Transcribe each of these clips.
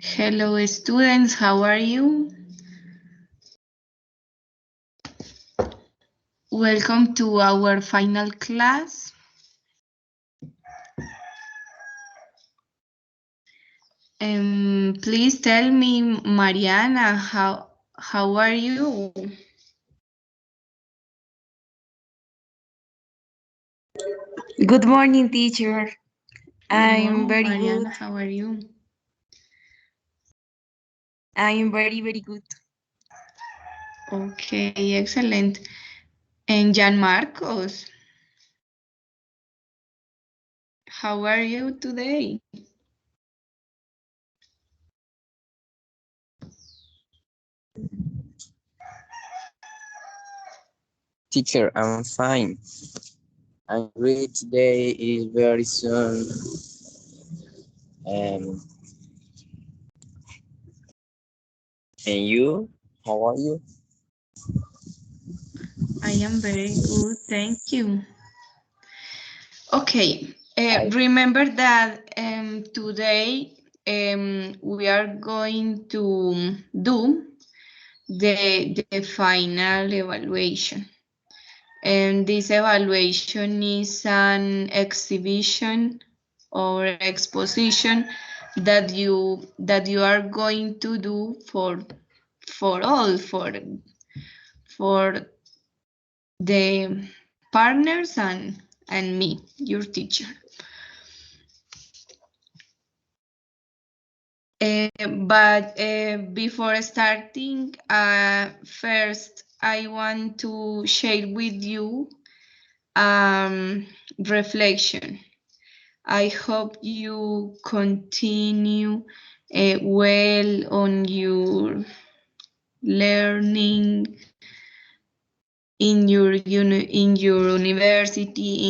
Hello, students. How are you? Welcome to our final class. Please tell me, Mariana, how are you? Good morning, teacher. Good I'm morning, very good. Mariana. How are you? I'm very good. Okay, excellent. And Jan Marcos, how are you today? Teacher, I'm fine. I'm ready today. It is very soon. And and you? How are you? I am very good, thank you. Okay, I remember that today we are going to do the final evaluation. And this evaluation is an exhibition or exposition that you are going to do for the partners and me, your teacher. But before starting, first I want to share with you reflection. I hope you continue well on your learning in your university,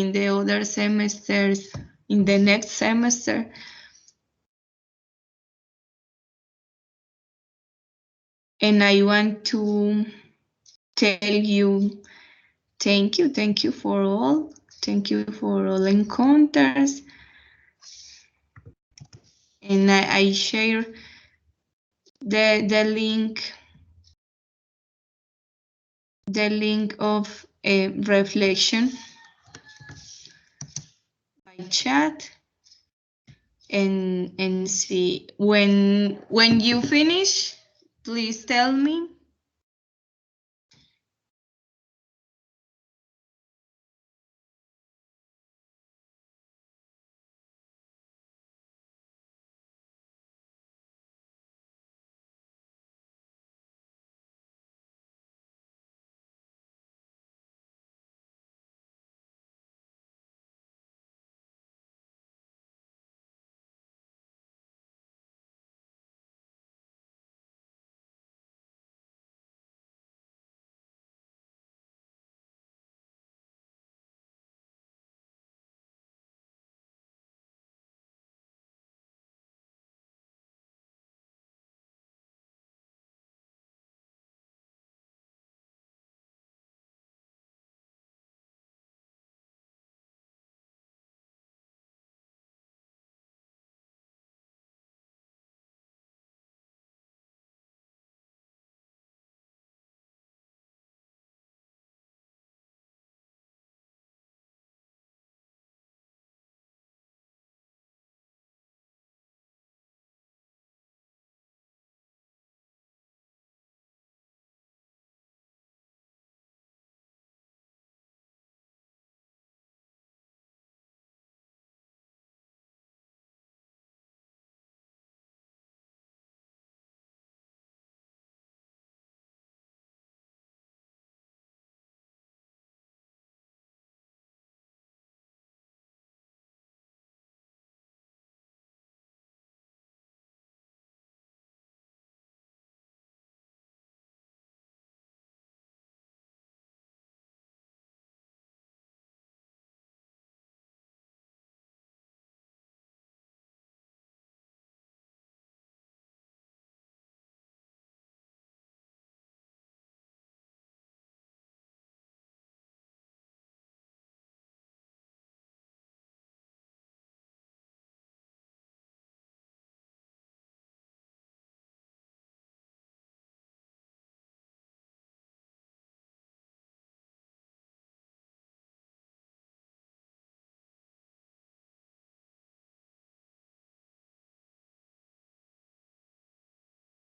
in the other semesters, in the next semester. And I want to tell you thank you for all. Thank you for all encounters. And I share the link of a reflection by chat and see when you finish, please tell me.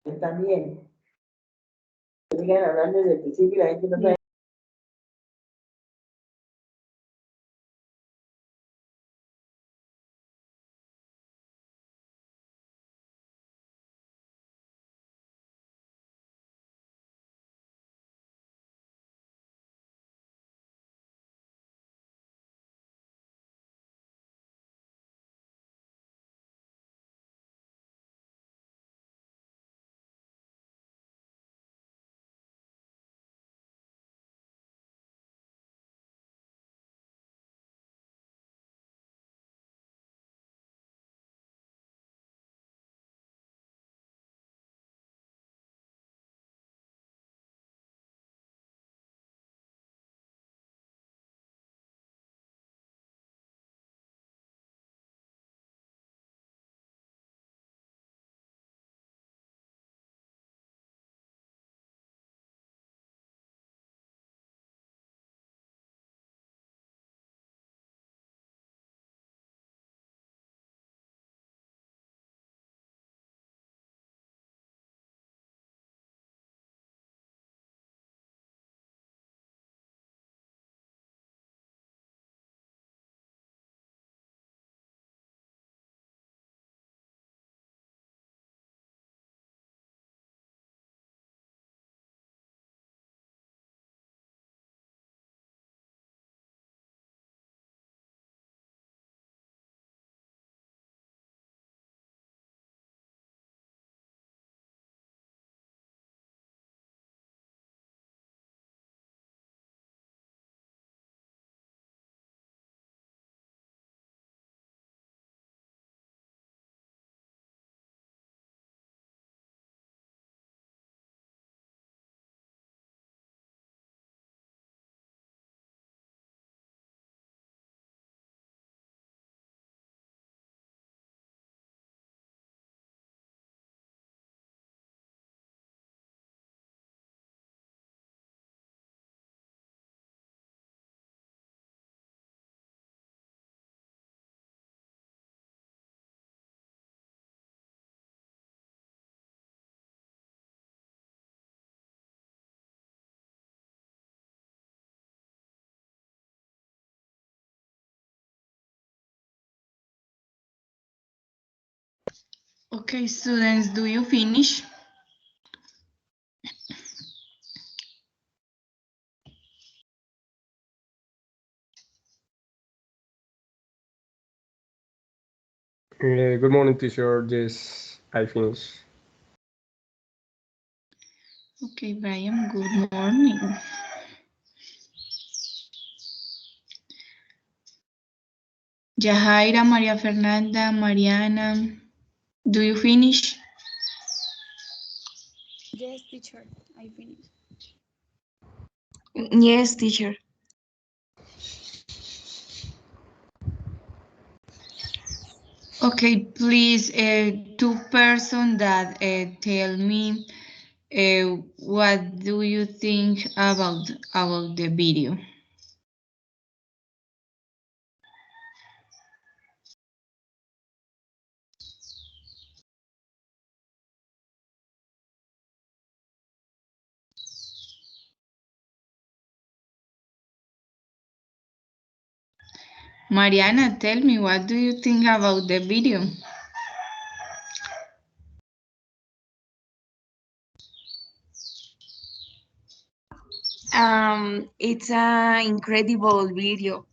También. Sigan hablando desde el principio y la gente no sabe. Okay, students, do you finish? Good morning, teacher. Yes, I finished. Okay, Brian, good morning. Yahaira, María Fernanda, Mariana, do you finish? Yes, teacher, I finished. Yes, teacher. Okay, please, two person that tell me what do you think about the video? Mariana, tell me, what do you think about the video? It's an incredible video.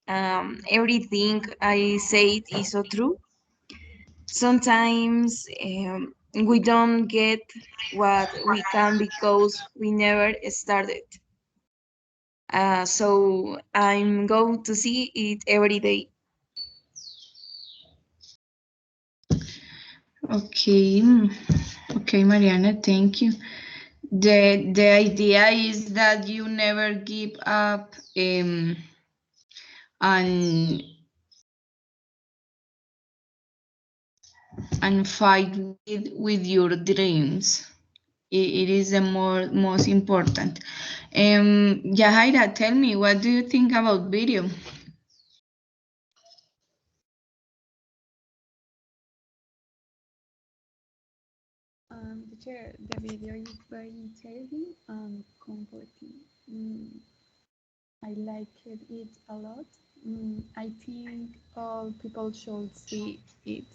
Everything I said is so true. Sometimes we don't get what we can because we never started. So I'm going to see it every day. Okay, okay, Mariana, thank you. The idea is that you never give up and fight with your dreams. It is the most important. Yahaira, tell me, what do you think about video? Teacher, teacher, the video is very intelligent and comforting. I liked it a lot. I think all people should see it.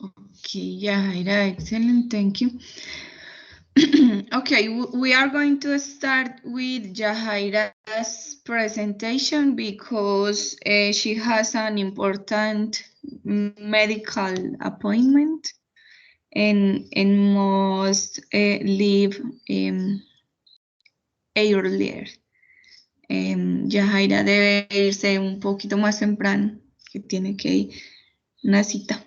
Okay, yeah, excellent, thank you. Okay, we are going to start with Yahaira's presentation because she has an important medical appointment and must leave earlier. Yahaira debe irse un poquito más temprano, que tiene que ir una cita.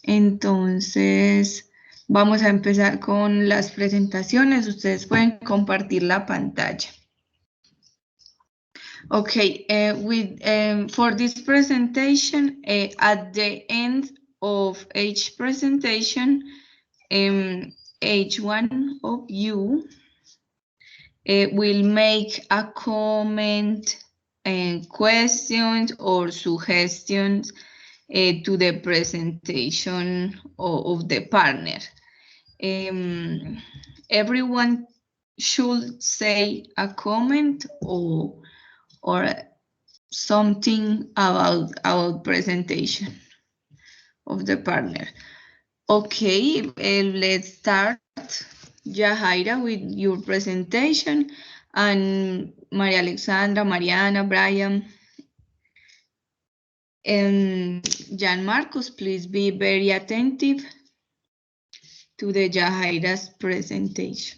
Entonces, vamos a empezar con las presentaciones. Ustedes pueden compartir la pantalla. Okay, for this presentation, at the end of each presentation, each one of you will make a comment and questions or suggestions to the presentation of the partner. Everyone should say a comment or something about our presentation of the partner. Okay, let's start, Yahaira, with your presentation, and Maria Alexandra, Mariana, Brian, and Jan Marcos, please be very attentive to the Yahaira's presentation.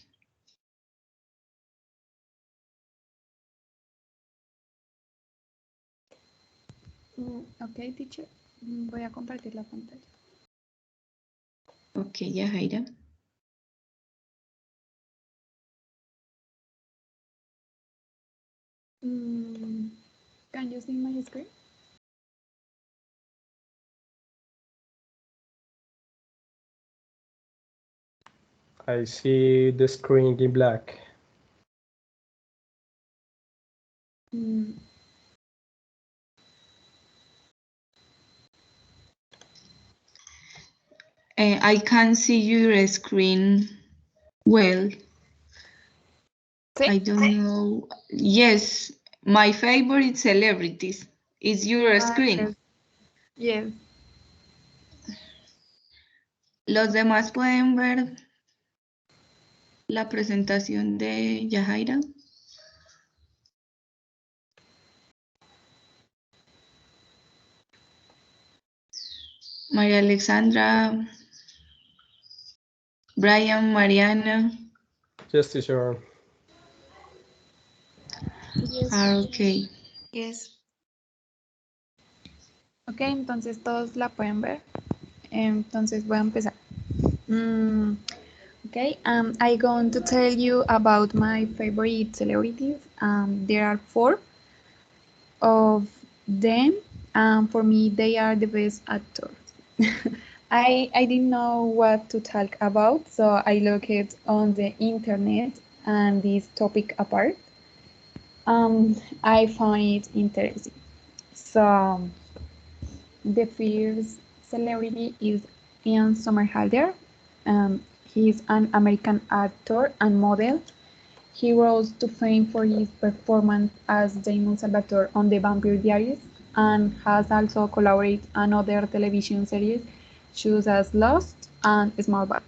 Ok, teacher. Voy a compartir la pantalla. Ok, Yahaira. Can you see my screen? I see the screen in black. I can see your screen well. Sí. I don't know. Yes, my favorite celebrities is your screen. Yes. ¿Los demás pueden ver la presentación de Yahaira? María Alexandra, Brian, Mariana. Yes, teacher. Yes. Okay. Yes. Ok, entonces todos la pueden ver. Entonces voy a empezar. Okay, I'm going to tell you about my favorite celebrities. There are 4 of them. For me, they are the best actors. I didn't know what to talk about, so I looked on the internet and this topic apart. I found it interesting. So the first celebrity is Ian Somerhalder. He is an American actor and model. He rose to fame for his performance as Damon Salvatore on The Vampire Diaries and has also collaborated on other television series such as Lost and Smallville.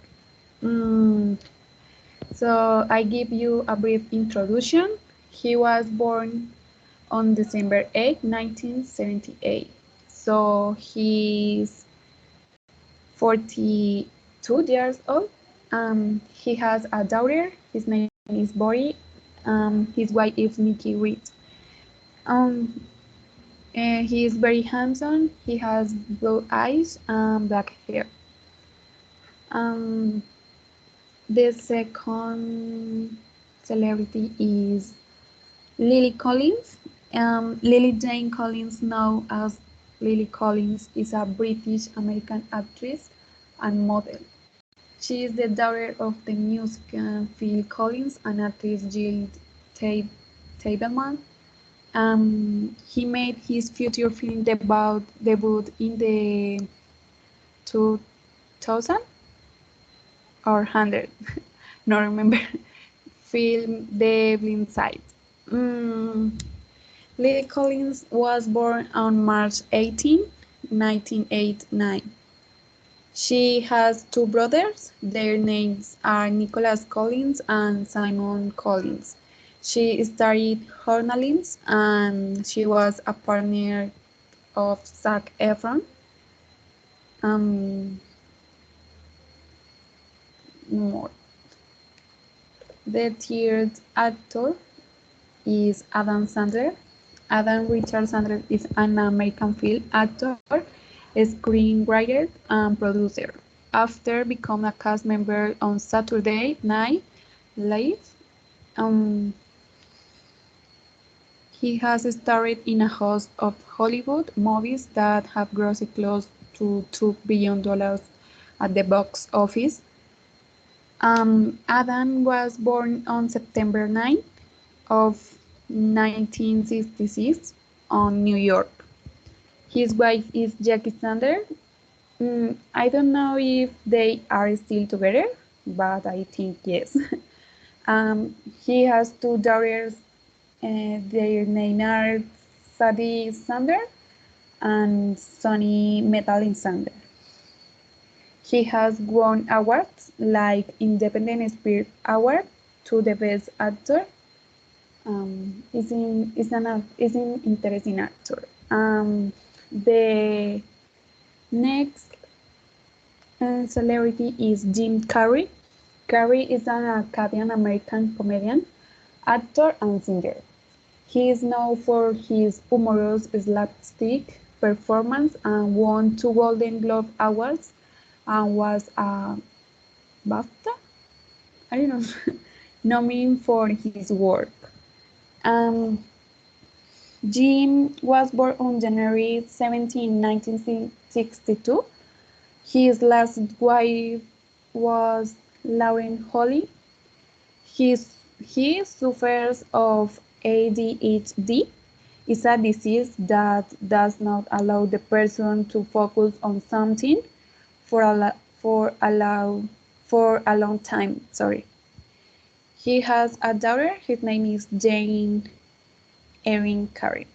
So I give you a brief introduction. He was born on December 8, 1978. So he's 42 years old. He has a daughter. His name is Bori. His wife is Nikki Reed. He is very handsome. He has blue eyes and black hair. The second celebrity is Lily Collins. Lily Jane Collins, known as Lily Collins, is a British-American actress and model. She is the daughter of the musician Phil Collins and actress Jill Tableman. He made his feature film debut in the 2000 or 100, no remember, film The Blind Side. Lily Collins was born on March 18, 1989. She has two brothers. Their names are Nicholas Collins and Simon Collins. She studied journalism and she was a partner of Zac Efron. More. The third actor is Adam Sandler. Adam Richard Sandler is an American film actor, screenwriter, and producer. After becoming a cast member on Saturday Night Live, he has starred in a host of Hollywood movies that have grossed close to $2 billion at the box office. Adam was born on September 9 of 1966 on New York. His wife is Jackie Sander. I don't know if they are still together, but I think yes. He has two daughters. Their names are Sadie Sander and Sonny Madeline Sander. He has won awards like Independent Spirit Award to the Best Actor. Is an interesting actor. The next celebrity is Jim Carrey. Carrey is an Acadian-American comedian, actor, and singer. He is known for his humorous slapstick performance and won 2 Golden Globe Awards and was a BAFTA, I don't know, nominated for his work. Jim was born on January 17, 1962. His last wife was Lauren Holly. He suffers of ADHD. It's a disease that does not allow the person to focus on something for a long time. Sorry. He has a daughter. His name is Jane Erin Carrey.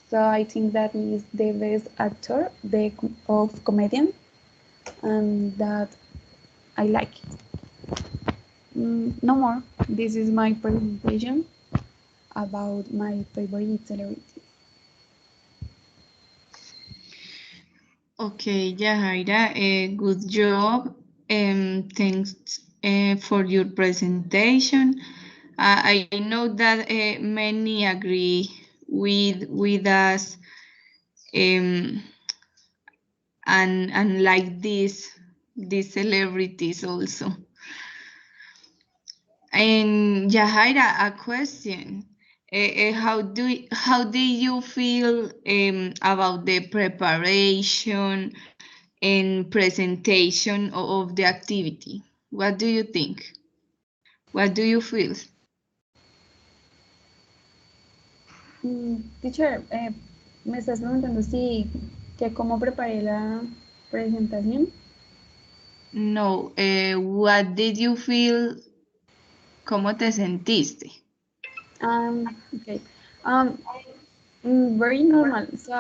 So I think that is the best actor of comedian, and that I like it. No more. This is my presentation about my favorite celebrities. Okay, Yahaira, good job. Thanks for your presentation. I know that many agree with us and like these celebrities also. And Yahaira, a question. How do you feel about the preparation and presentation of the activity? What do you think? What do you feel? Teacher, me estás preguntando si que cómo preparé la presentación. No, what did you feel? ¿Cómo te sentiste? Okay. Very normal. So,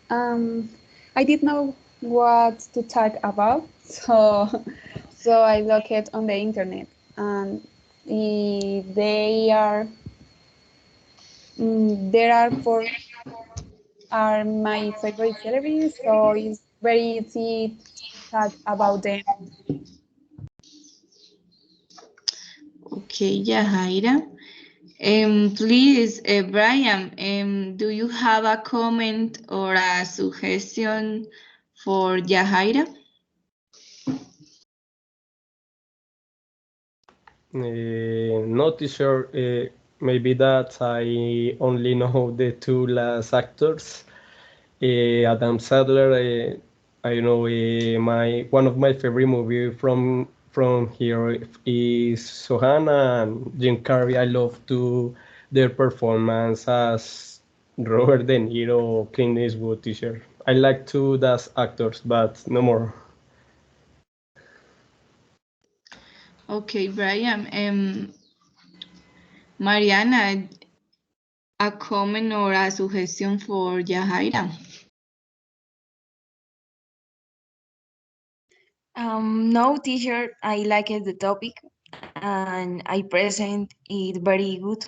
I didn't know what to talk about, so I looked on the internet, and there are 4 are my favorite celebrities, so it's very easy to talk about them. Okay, Yahaira. Please, Brian, do you have a comment or a suggestion for Yahaira? Not sure. Maybe that I only know the 2 last actors. Adam Sandler. I know one of my favorite movie from here is Sohana, and Jim Carrey. I love to their performance as Robert De Niro or Clint Eastwood, teacher. I like to as actors, but no more. Okay, Brian. Mariana, a comment or a suggestion for Yahaira? No, teacher, I like the topic and I present it very good.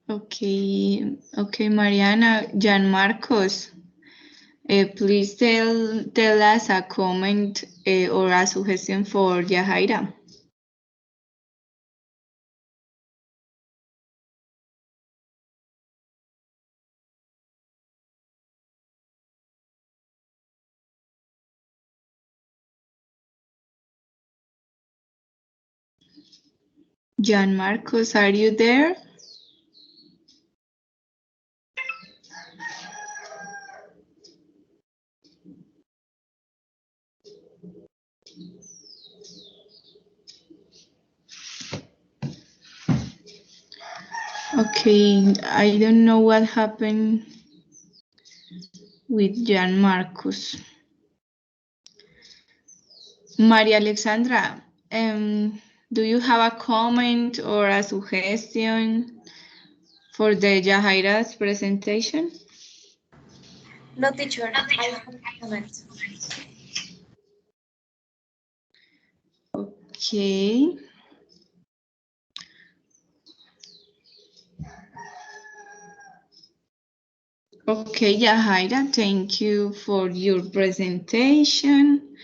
Okay, Mariana. Jan Marcos, please tell us a comment or a suggestion for Yahaira. Jan Marcos, are you there? Okay, I don't know what happened with Jan Marcos. Maria Alexandra, do you have a comment or a suggestion for the Yahaira's presentation? No, teacher, I have a comment. Okay. Okay, Yahaira, thank you for your presentation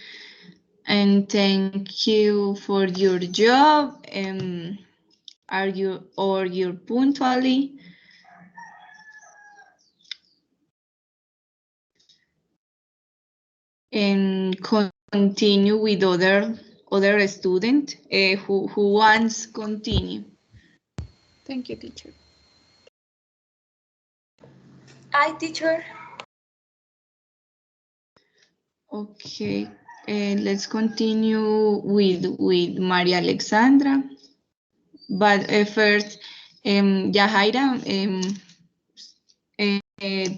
and thank you for your job. You're punctually? And continue with other student who wants continue. Thank you, teacher. Hi, teacher. Okay, let's continue with Maria Alexandra. But first, Yahaira,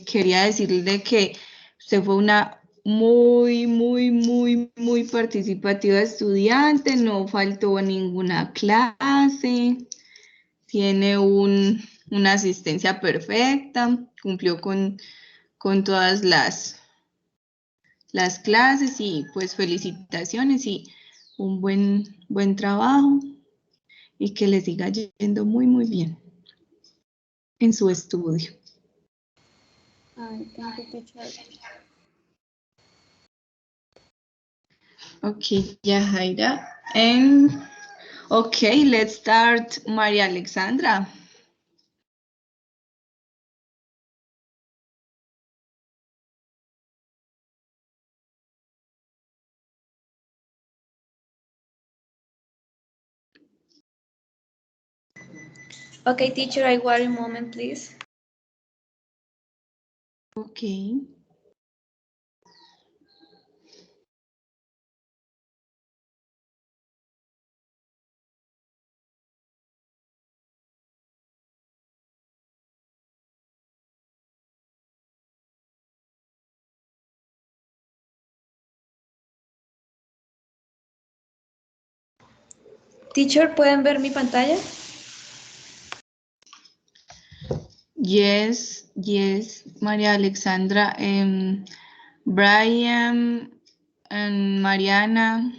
quería decirle que usted fue una muy participativa estudiante, no faltó a ninguna clase, tiene una asistencia perfecta, cumplió con todas las clases y pues felicitaciones y un buen trabajo y que les siga yendo muy bien en su estudio. Thank you, teacher. Okay, Yahaira. And okay, let's start Maria Alexandra. Okay, teacher, I wait a moment, please. Okay. Teacher, ¿pueden ver mi pantalla? Yes, Maria Alexandra. Brian and Mariana.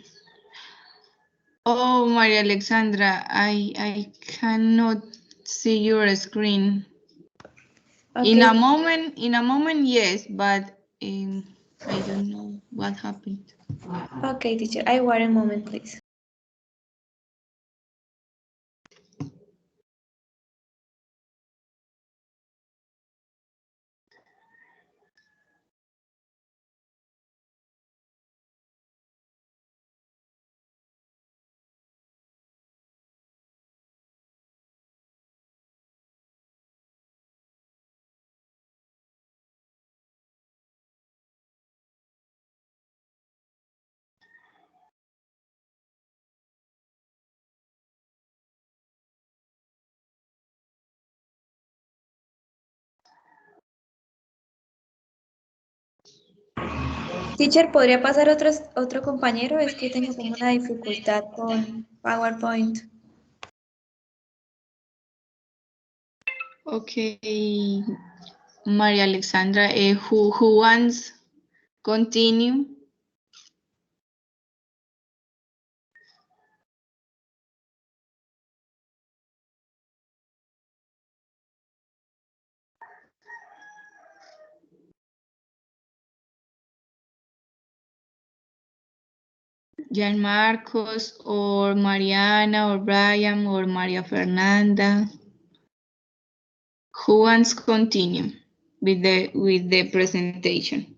Oh, Maria Alexandra, I cannot see your screen. Okay. In a moment, yes, but I don't know what happened. Okay, teacher, I wait a moment, please. Teacher, ¿podría pasar otro compañero? Es que tengo como una dificultad con PowerPoint. Okay, Maria Alexandra, who wants continue? Jan Marcos or Mariana or Brian or Maria Fernanda. Who wants to continue with the presentation?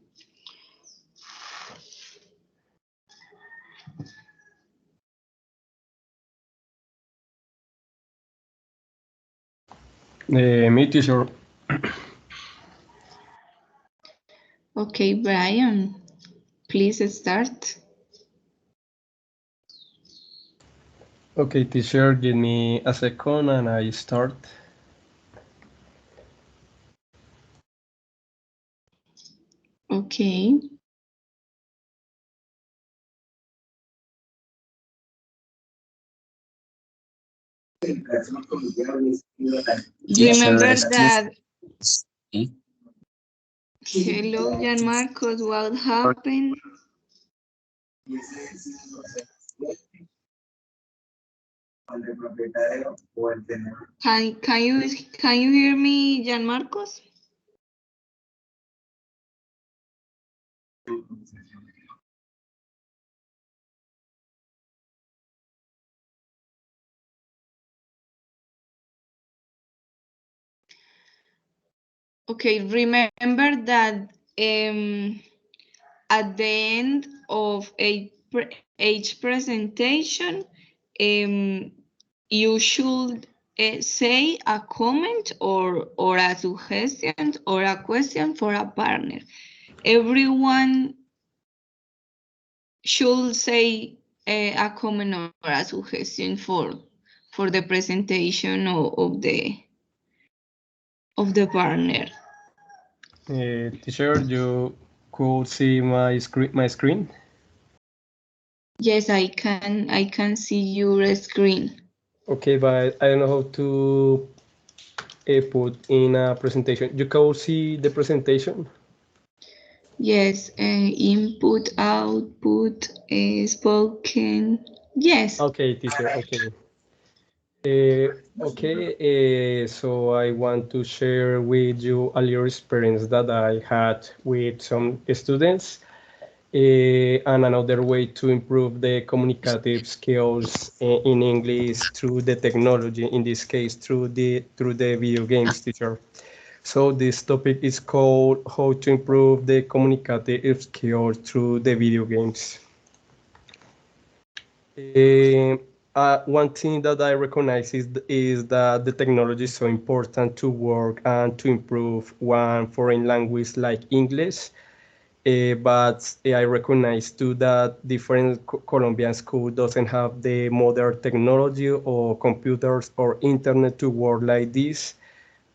Me, teacher. Okay, Brian, please start. Okay, teacher, give me a second and I start. Okay. Remember that. Hello, Jan Marcos, what happened? Can you hear me, Jan Marcos? Okay, remember that at the end of each presentation, you should say a comment or a suggestion or a question for a partner. Everyone should say a comment or a suggestion for the presentation of the partner. Teacher, you could see my screen. Yes, I can see your screen. Okay, but I don't know how to put in a presentation. You can see the presentation? Yes, input, output, spoken. Yes. Okay, teacher, okay. So I want to share with you a little experience that I had with some students. And another way to improve the communicative skills in English through the technology, in this case through the video games, teacher. So this topic is called how to improve the communicative skills through the video games. One thing that I recognize is that the technology is so important to work and to improve one foreign language like English. But I recognize too that different Colombian schools doesn't have the modern technology or computers or internet to work like this.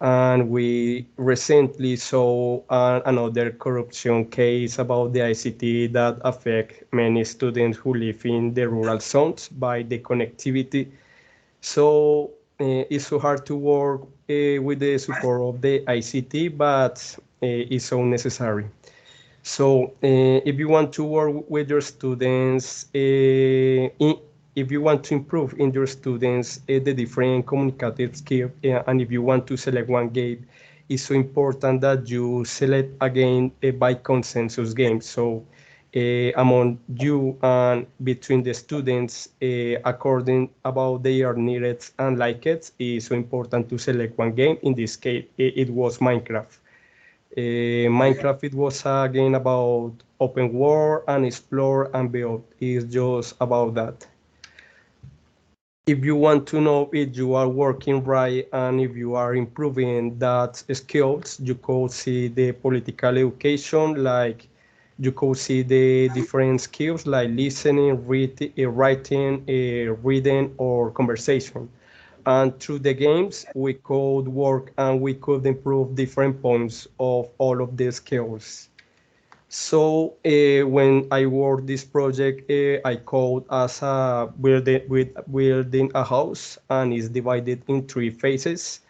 And we recently saw another corruption case about the ICT that affect many students who live in the rural zones by the connectivity. So it's so hard to work with the support of the ICT, but it's so necessary. So if you want to work with your students, if you want to improve in your students the different communicative skills, and if you want to select one game, it's so important that you select again by consensus game. So among you and between the students, according about their needs and likes, it's so important to select one game. In this case, it was Minecraft. Minecraft, it was a game about open world and explore and build. It's just about that. If you want to know if you are working right and if you are improving that skills, you could see the political education, like you could see the different skills like listening, writing, reading, or conversation. And through the games, we could work and we could improve different points of all of these skills. So when I work this project, I code as a building a house, and is divided in three phases.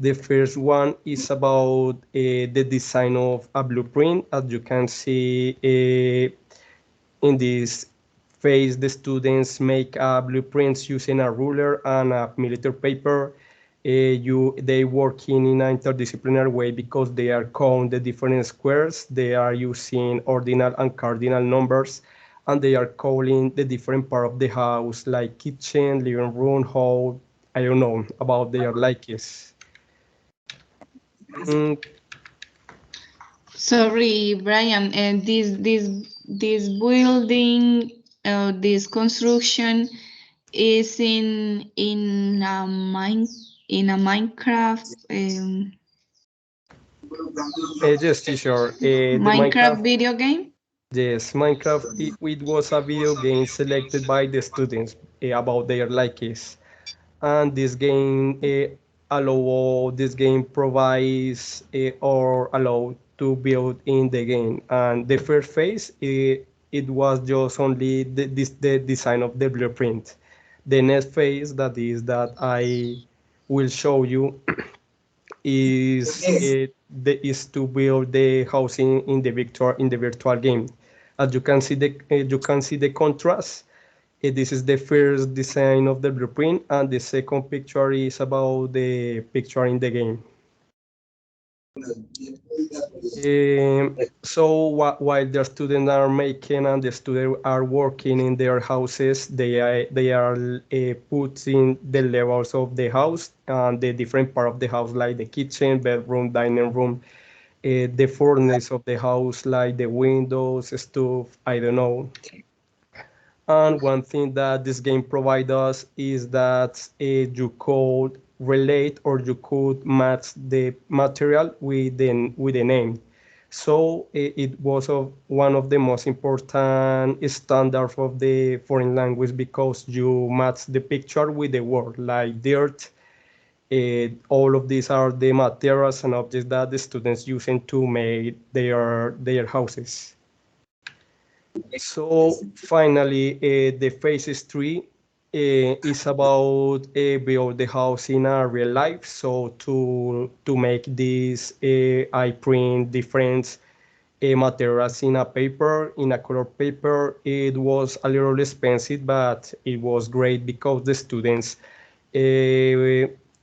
The first one is about the design of a blueprint. As you can see in this phase, the students make blueprints using a ruler and a military paper. They working in an interdisciplinary way because they are counting the different squares. They are using ordinal and cardinal numbers, and they are calling the different part of the house, like kitchen, living room, hall. I don't know about their likes. Mm, Sorry, Brian, and this building, this construction is in a Minecraft yes, teacher. The Minecraft Minecraft, video game. yes, Minecraft. It was a video game selected by the students about their likes, and this game provides or allow to build in the game. And the first phase, it was just only the design of the blueprint. The next phase, that is that I will show you, is to build the housing in the virtual game. As you can see the contrast. This is the first design of the blueprint, and the second picture is about the picture in the game. So while the students are making and the students are working in their houses, they are putting the levels of the house and the different part of the house, like the kitchen, bedroom, dining room, the furnace of the house, like the windows, stove, I don't know. And one thing that this game provides us is that you could relate, or you could match the material with the name. So it was one of the most important standards of the foreign language, because you match the picture with the word, like dirt. All of these are the materials and objects that the students using to make their houses. So finally, the phases three is about build the house in a real life. So to make this, I print different materials in a paper, in a color paper. It was a little expensive, but it was great because the students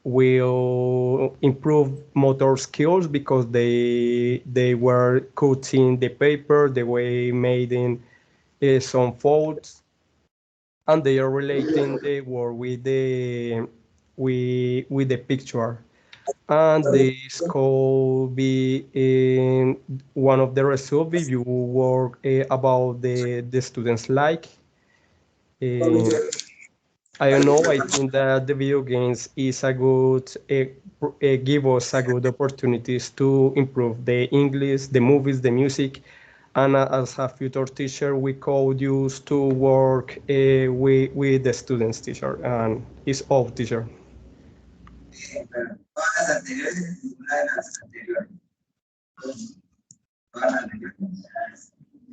will improve motor skills, because they were cutting the paper, they were making some folds, and they are relating the word with the picture. And this could be in one of the results if you work about the students like. Uh, I don't know. I think that the video games is a good give us a good opportunities to improve the English, the movies, the music, and as a future teacher, we could use to work with the students teacher and his own teacher.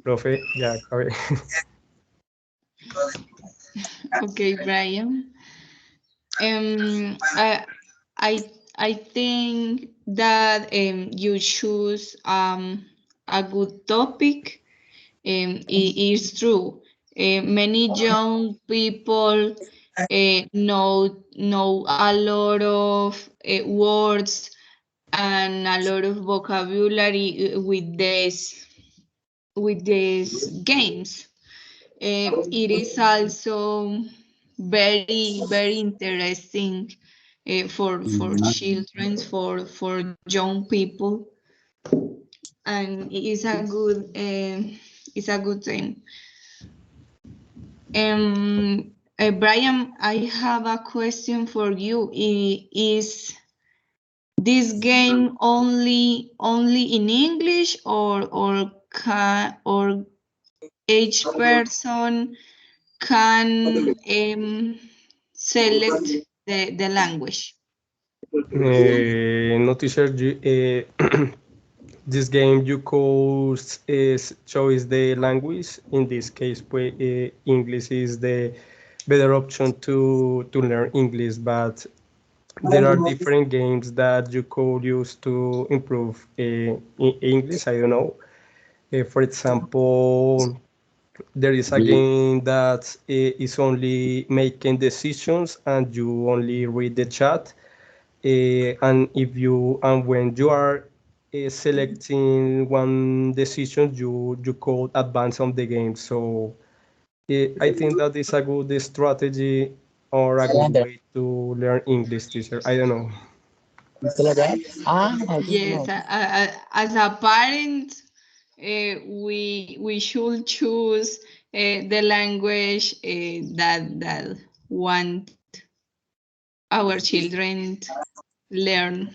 Profe, ya acabé. Okay, Brian. I think that you choose a good topic. It is true. Many young people know a lot of words and a lot of vocabulary with these games. It is also very interesting for children, for young people, and it's a good thing. Brian, I have a question for you. Is this game only in English, or each person can select the language? No, teacher, this game you could choose the language. In this case, English is the better option to learn English, but there are different games that you could use to improve English. I don't know. For example, there is a game that is only making decisions and you only read the chat. And when you are selecting one decision, you could advance on the game. So I think that is a good strategy or a good way to learn English, teacher. I don't know. Yes, as a parent, we should choose the language that want our children learn.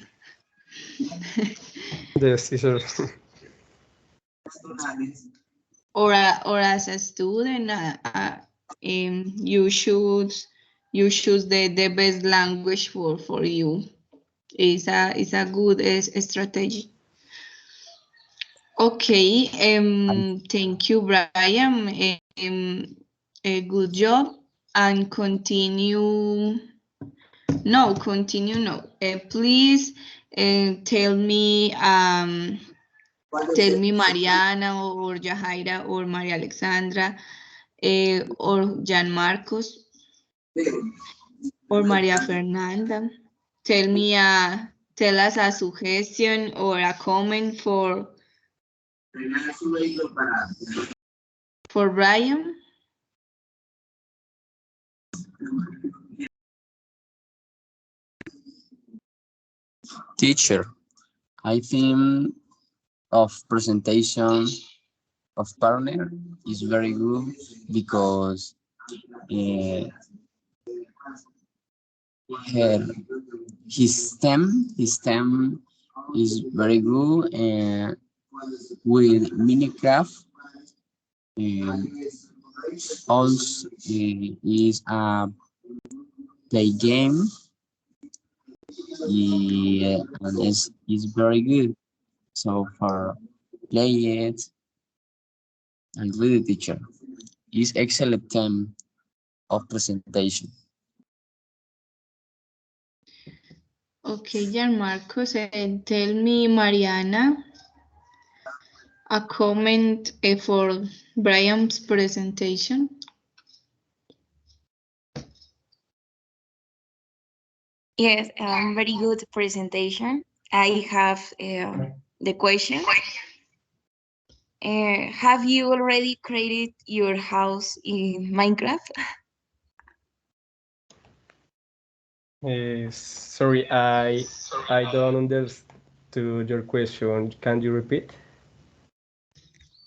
Yes, teacher. Or as a student, you choose the best language for you. It's a good strategy. Okay, thank you, Brian. A good job, and continue. No, continue. No, please tell me. Tell me Mariana or Yahaira or Maria Alexandra or Jan Marcos or Maria Fernanda. Tell us a suggestion or a comment for Brian. Teacher, I think of presentation of partner is very good because his stem is very good, and with Minecraft also is a play game, and is very good. So for play it and with the teacher is excellent time of presentation. Okay, Jan Marcos, and tell me Mariana a comment for Brian's presentation. Yes, very good presentation. I have the question. Have you already created your house in Minecraft? Sorry, I don't understand your question. Can you repeat?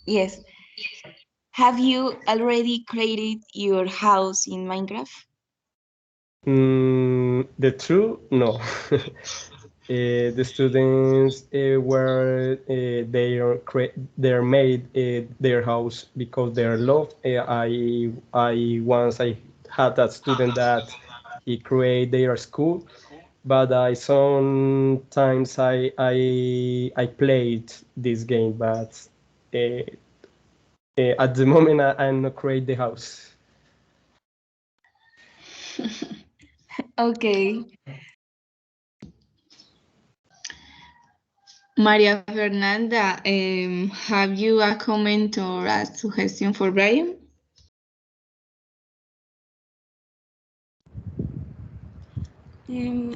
Yes. Have you already created your house in Minecraft? The truth, no. The students they're made their house because they're loved. I once I had a student that he created their school, but I sometimes I played this game, but at the moment I'm not create the house. Okay. Maria Fernanda, have you a comment or a suggestion for Brian?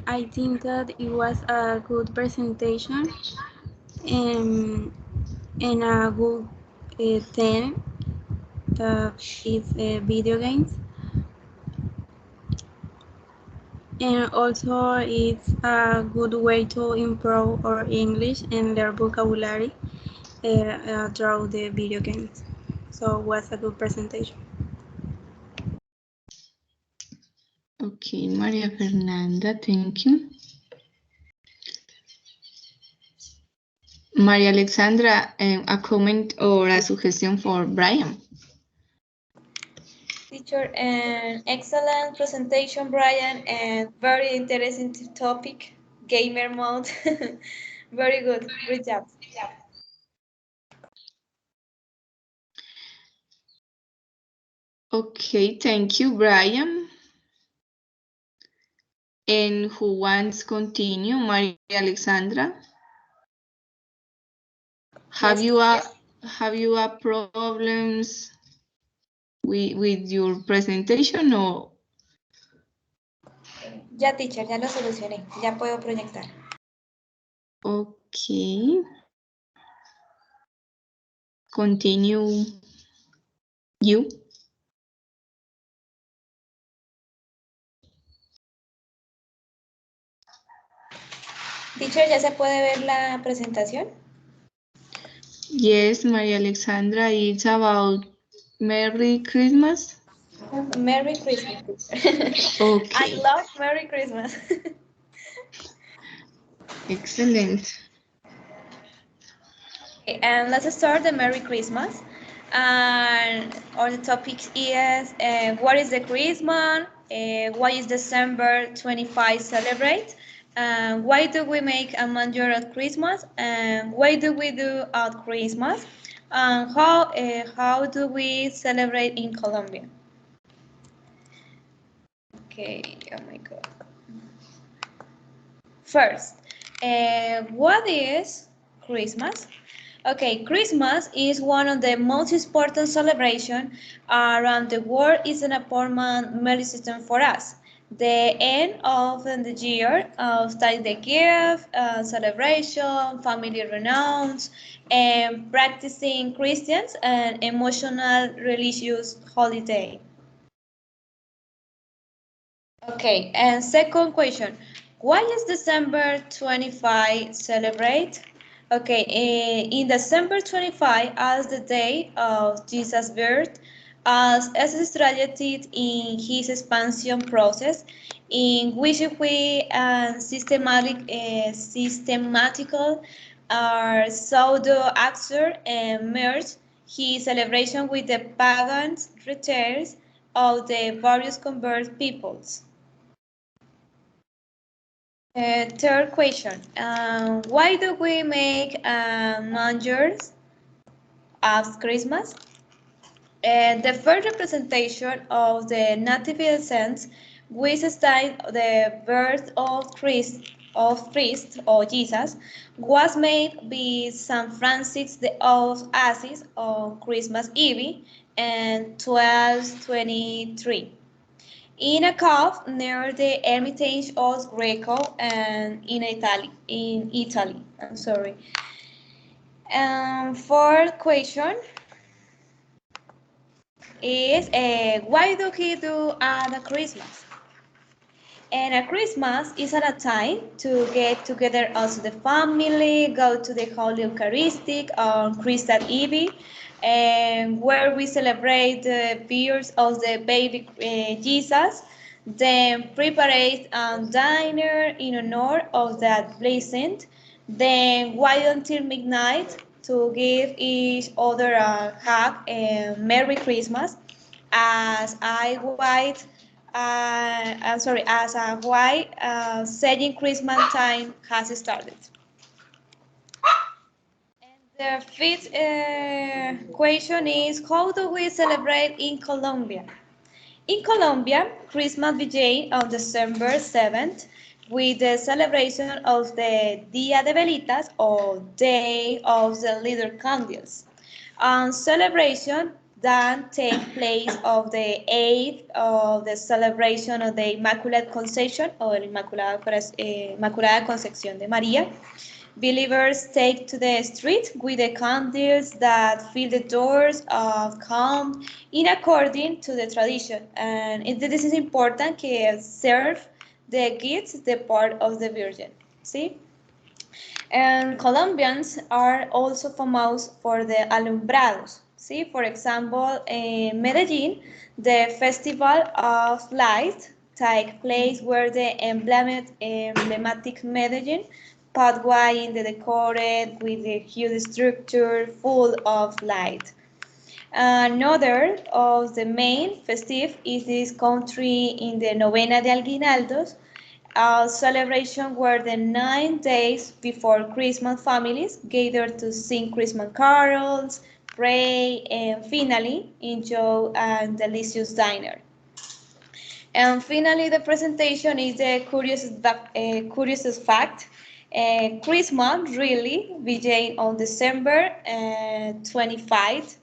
I think that it was a good presentation and a good theme that is video games. And also it's a good way to improve our English and their vocabulary through the video games. So it was a good presentation. Okay, Maria Fernanda, thank you. Maria Alexandra, a comment or a suggestion for Brian? Teacher, an excellent presentation, Brian, and very interesting topic, gamer mode. Very good, great job. Okay, thank you, Brian. And who wants to continue? Maria Alexandra? Have you problems with your presentation or? Ya, teacher, ya lo solucioné. Ya puedo proyectar. Okay. Continue you. Teacher, ¿ya se puede ver la presentación? Yes, Maria Alexandra, it's about Merry Christmas. Merry Christmas. Okay. I love Merry Christmas. Excellent. Okay, and let's start the Merry Christmas. And our topic is what is the Christmas? Why is December 25 celebrate? Why do we make a manger at Christmas? And why do we do at Christmas? And how do we celebrate in Colombia? Okay, oh my God. First, what is Christmas? Okay, Christmas is one of the most important celebrations around the world. It's an important milestone for us. The end of the year, start the gift, celebration, family reunions, and practicing Christians and emotional religious holiday. Okay, and second question, why is December 25 celebrate? Okay, in December 25 as the day of Jesus' birth, as a strategy in his expansion process, in which we systematical pseudo actor and merge his celebration with the pagan returns of the various converted peoples. Third question, why do we make mangers at Christmas? The first representation of the nativity sense, which states the birth of Christ or Jesus, was made by Saint Francis of Assisi on Christmas Eve in 1223. In a cave near the Hermitage of Greco and in Italy. I'm sorry. Fourth question is why do he do at Christmas? And at Christmas is at a time to get together as the family, go to the Holy Eucharistic on Christmas Eve, and where we celebrate the birth of the baby Jesus, then prepare a dinner in honor of that blessing, then wait until midnight to give each other a hug and Merry Christmas as I wait as a why saying Christmas time has started. And the fifth question is, how do we celebrate in Colombia? In Colombia, Christmas begins on December 7th with the celebration of the Dia de Velitas or Day of the Little Candles. Celebration then take place of the 8th of the celebration of the Immaculate Conception or Inmaculada Concepción de María. Believers take to the street with the candles that fill the doors of calm in according to the tradition. And this is important to serve the gifts, the part of the Virgin. See? And Colombians are also famous for the alumbrados. See, for example, in Medellin, the Festival of Light takes place where the emblematic Medellin pathway in the decorated with a huge structure full of light. Another of the main festive is this country in the Novena de Aguinaldos, a celebration where the 9 days before Christmas families gather to sing Christmas carols, pray, and finally, enjoy a delicious dinner. And finally, the presentation is the curious fact. Christmas really began on December 25.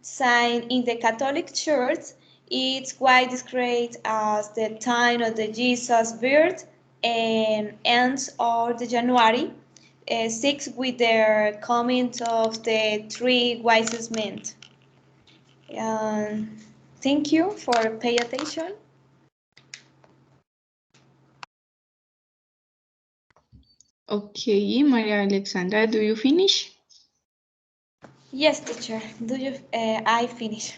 Signed in the Catholic Church, it's quite described as the time of the Jesus birth and ends of the January 6 with the coming of the three wisest men. Thank you for paying attention. Okay, Maria Alexandra, do you finish? Yes, teacher. I finish.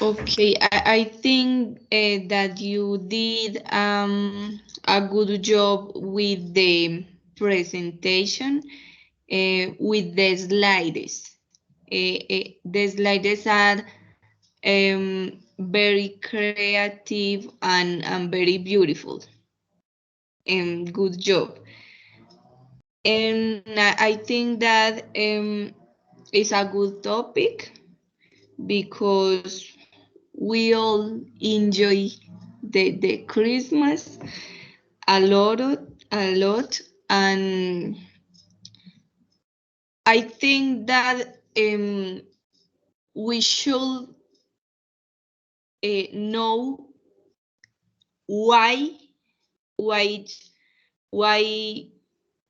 Okay, I think that you did a good job with the presentation with the slides. The slides are very creative and very beautiful. Good job. And I think that it's a good topic because we all enjoy the Christmas a lot, and I think that we should know why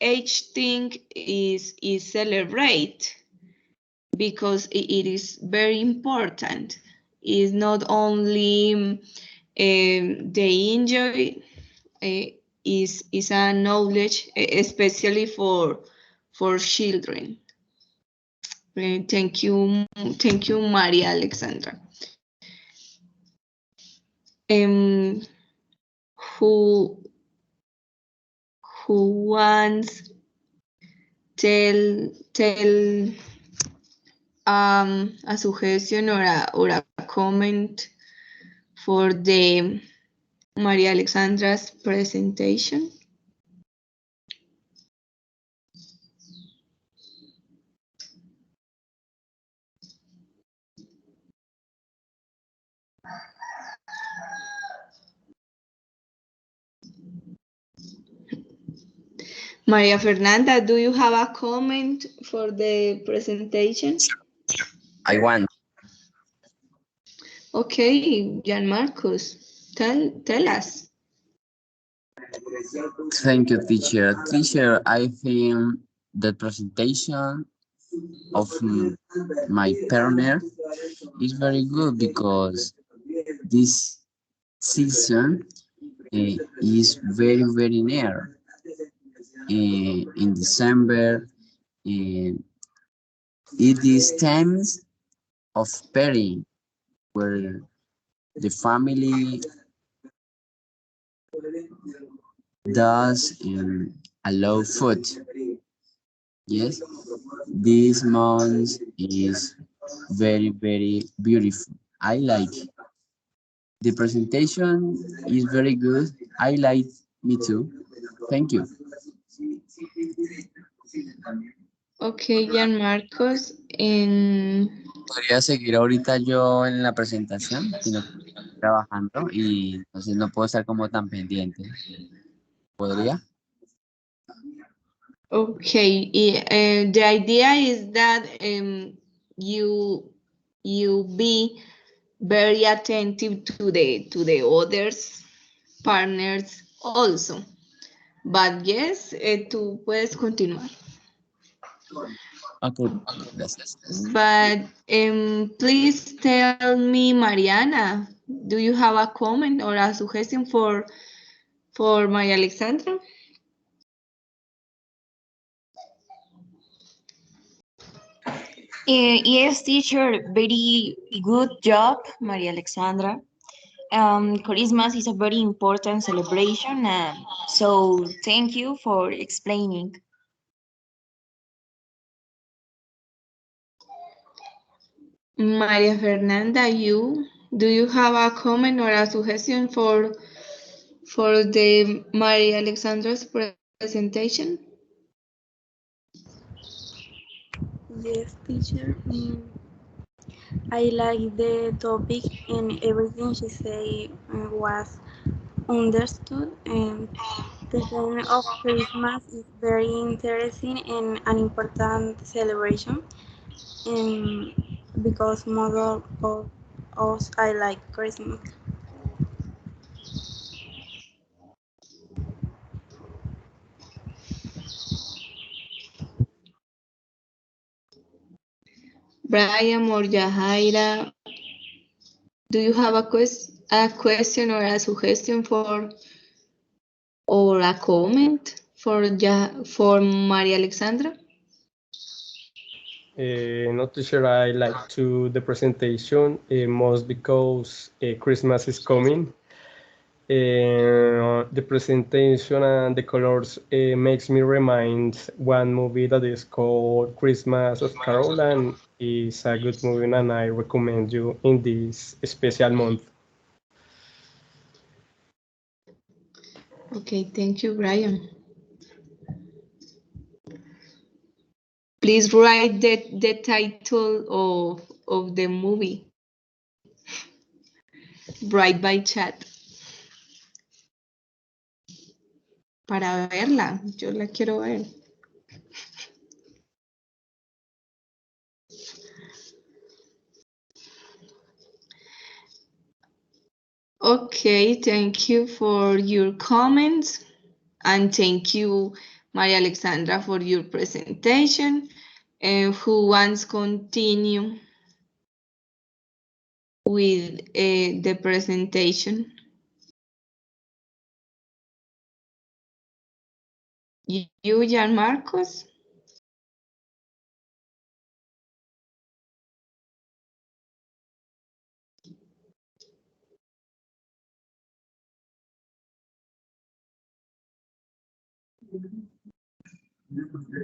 each thing is celebrate, because it is very important. It's not only they enjoy, is a knowledge, especially for children. Thank you, Maria Alexandra. Who wants tell a suggestion or a comment for the Maria Alexandra's presentation? Maria Fernanda, do you have a comment for the presentation? I want. Okay, Jan Marcos, tell us. Thank you, teacher. Teacher, I think the presentation of my partner is very good because this season is very near. In December, it is times of pairing where the family does allow food. Yes, this month is very beautiful. I like the presentation is very good. I like me too. Thank you. Okay, Jan Marcos. Podría seguir ahorita yo en la presentación, sino que estoy trabajando y entonces no puedo estar como tan pendiente. ¿Podría? Okay, the idea is that you be very attentive to the others partners also. But yes, tú puedes continuar. Okay, gracias. But please tell me, Mariana, do you have a comment or a suggestion for Maria Alexandra? Yes, teacher, very good job, Maria Alexandra. Christmas is a very important celebration, so thank you for explaining. Maria Fernanda, do you have a comment or a suggestion for the Maria Alexandra's presentation? Yes, teacher. I like the topic and everything she said was understood. And the theme of Christmas is very interesting and an important celebration. And because most of us I like Christmas. Brian or Yahaira, do you have a question or a suggestion for or a comment for Maria Alexandra? Not too sure. I like to the presentation most because Christmas is coming. The presentation and the colors makes me remind one movie that is called Christmas of Carol, and is a good movie, and I recommend you in this special month. Okay, thank you, Brian. Please write the title of the movie. Write by chat. Para verla, yo la quiero ver. Okay, thank you for your comments, and thank you, Maria Alexandra, for your presentation. Who wants to continue with the presentation? You, Jan Marcos?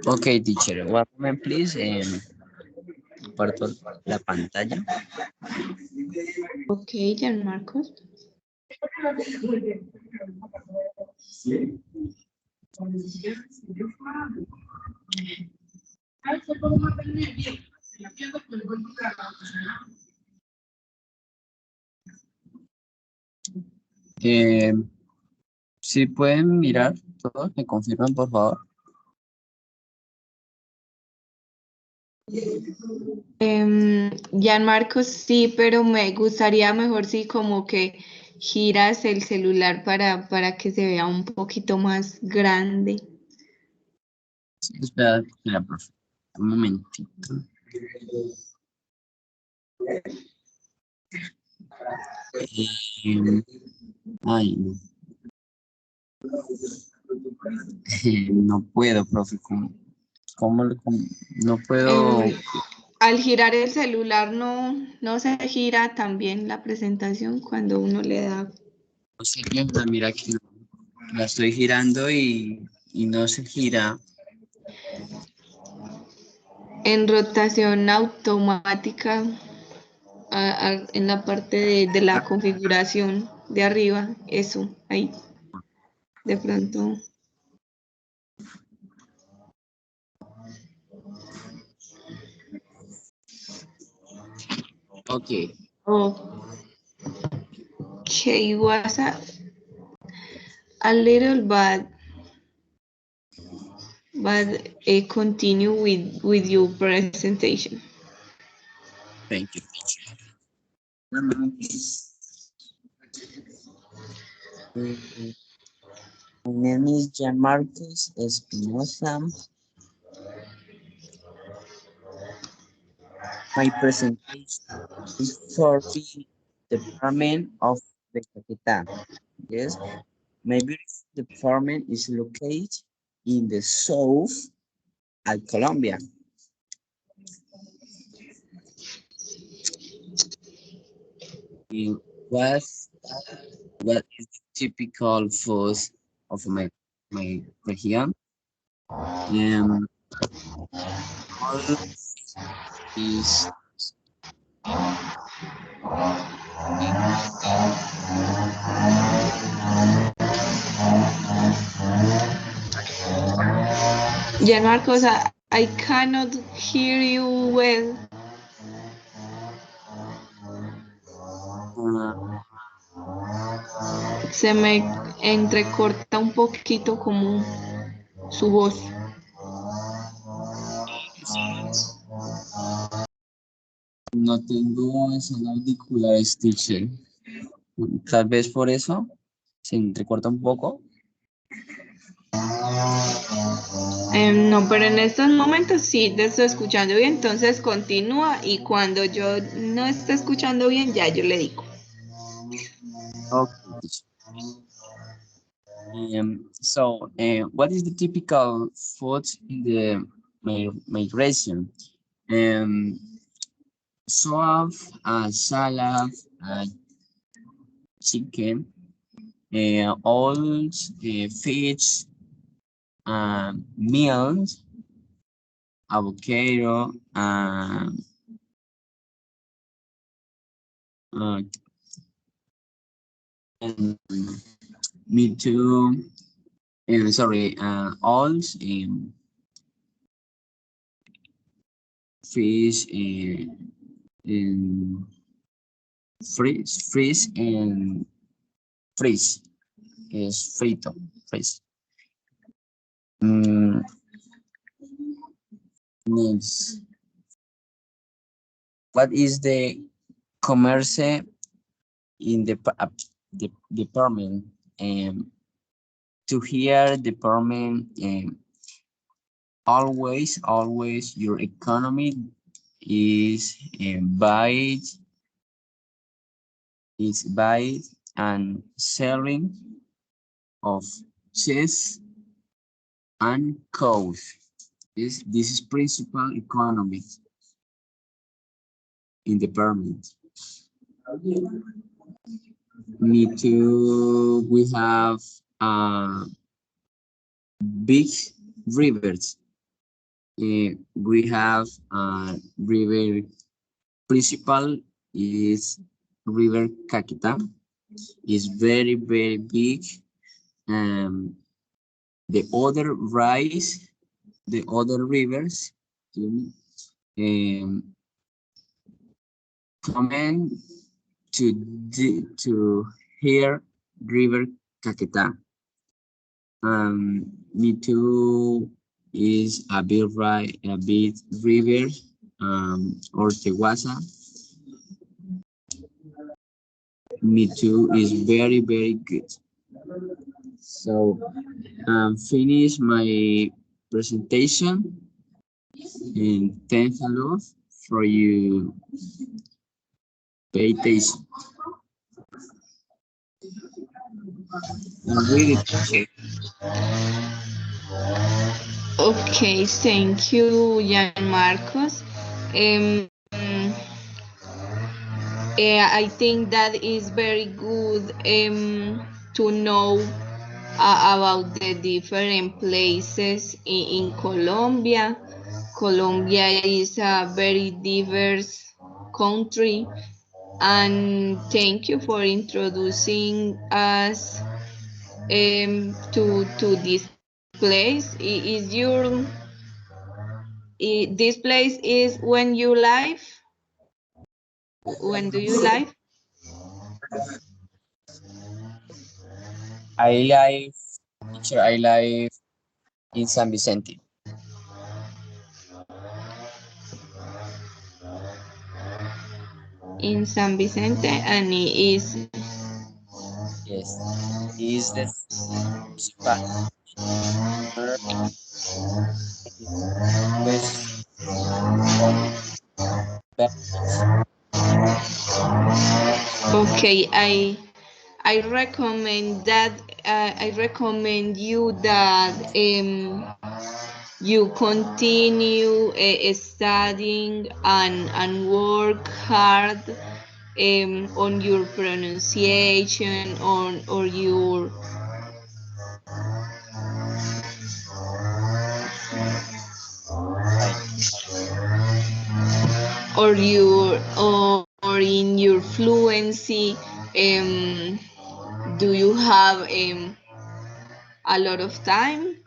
Okay, teacher. One moment, please. Comparto la pantalla. Okay, Jan Marcos. Si pueden mirar todos, me confirman, por favor. Jan Marcos, sí, pero me gustaría mejor si como que giras el celular para que se vea un poquito más grande. Sí, espera, profe. Un momentito. Ay, no. No puedo, profe. No puedo. Al girar el celular no se gira también la presentación cuando uno le da. No sé qué, mira que la estoy girando y no se gira. En rotación automática, en la parte de la configuración de arriba, eso, ahí. De pronto. Okay. Okay, was a little bad, but continue with your presentation. Thank you, teacher. My name is Jan Marcos Espinosa. My presentation is for the department of the Caquetá. Yes, my beautiful department is located in the south at Colombia. What is the typical food of my region? Is Jan Marcos, I cannot hear you well. Se me entrecorta un poquito como su voz. No tengo esos auriculares, teacher. Tal vez por eso se entrecorta un poco. No, pero en estos momentos sí te estoy escuchando bien, entonces continúa y cuando yo no esté escuchando bien, ya yo le digo. Okay, teacher. What is the typical food in the migration? Soup, salad, chicken, oils, fish, meals, avocado, and me too. Sorry, oils, fish, and freeze and freeze is frito, freeze. Next, what is the commerce in the department? To hear department, always your economy is buy and selling of cheese and cows. This is principal economy in the department. Me too. We have big rivers. We have river principal is River Caquetá. Is very big. The other rivers come to here River Caquetá. Me too is a big river, or Teguasa. Me too is very good. So finish my presentation, and thanks a lot for you pay attention. Read it. Okay, thank you, Jan Marcos. I think that is very good to know about the different places in Colombia. Colombia is a very diverse country, and thank you for introducing us to this place. This place is when you live? When do you live? I live in San Vicente. In San Vicente, and it is. Yes, is the Okay, I recommend that. I recommend you that you continue studying and work hard on your pronunciation, or your or in your fluency. Do you have a lot of time?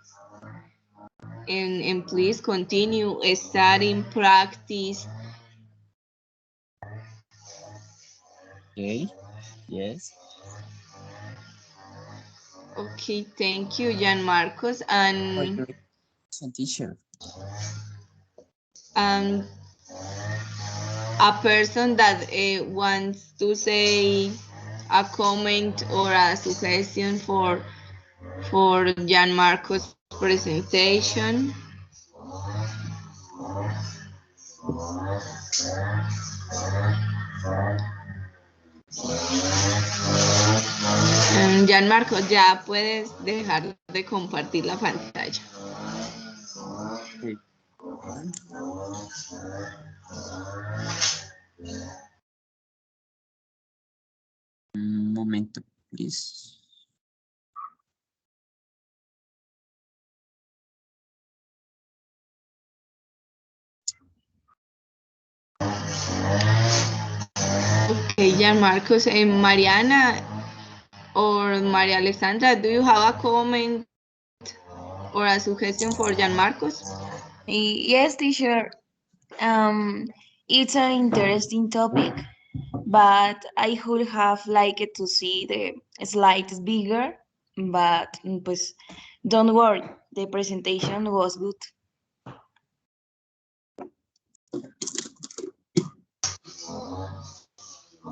and please continue studying, practice. Okay. Yes. Okay, thank you, Jan Marcos. And Teacher. um, a person that wants to say a comment or a suggestion for Jan Marcos' presentation. Jan Marcos, ya puedes dejar de compartir la pantalla. Okay. Un momento, please. Okay, Jan Marcos and Mariana or Maria Alexandra, do you have a comment or a suggestion for Jan Marcos? Yes, teacher. It's an interesting topic, but I would have liked to see the slides bigger. But pues, don't worry, the presentation was good.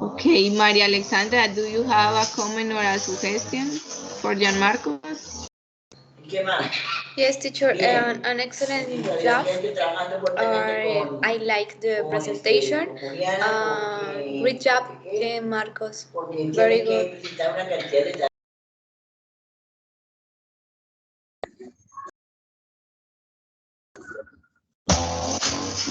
Okay, Maria Alexandra, do you have a comment or a suggestion for Jan Marcos? Yes, teacher, an excellent job. I like the presentation. Great job, Marcos. Very good.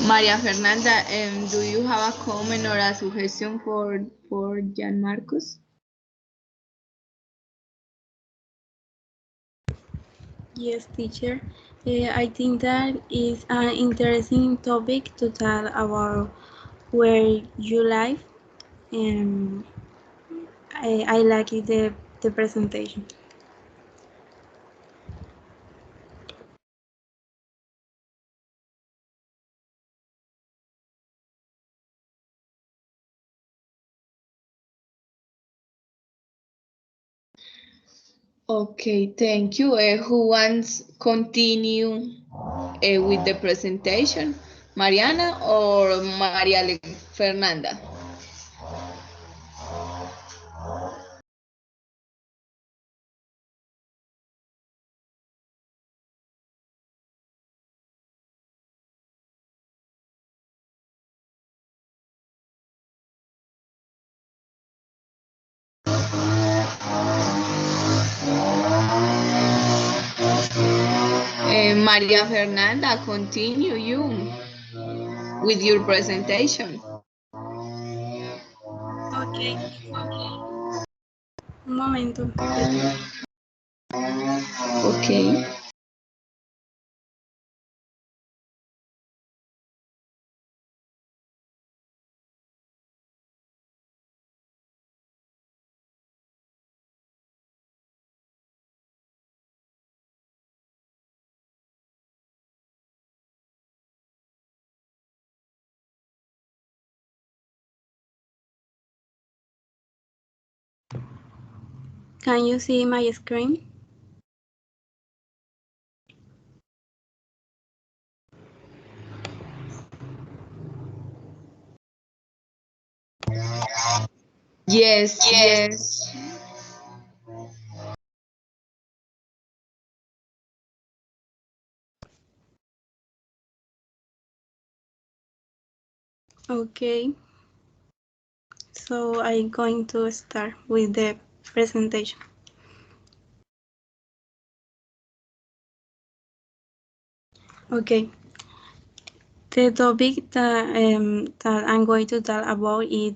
Maria Fernanda, do you have a comment or a suggestion for Jan Marcos? Yes, teacher. I think that is an interesting topic to tell about where you live. And I like the presentation. Okay, thank you. Who wants continue with the presentation? Mariana or Maria Fernanda? Maria Fernanda, continue you with your presentation. Okay. Un momento. Okay. Can you see my screen? Yes, yes. Okay. So I'm going to start with the presentation. Okay. The topic that I'm going to talk about is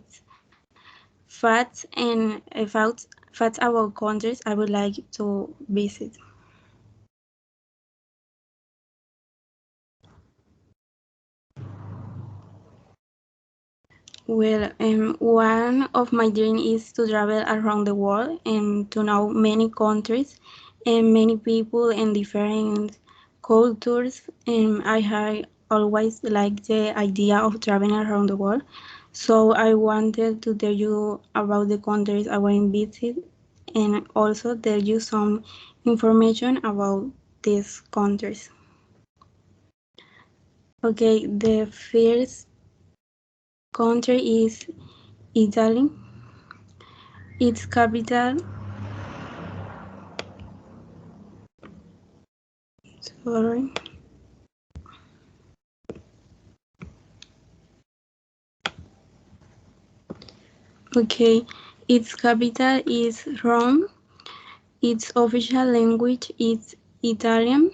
facts and facts about countries I would like to visit. Well, one of my dreams is to travel around the world and to know many countries and many people and different cultures, and I have always liked the idea of traveling around the world. So I wanted to tell you about the countries I want to visit and also tell you some information about these countries. Okay, the first country is Italy. Its capital, sorry. Okay, its capital is Rome. Its official language is Italian.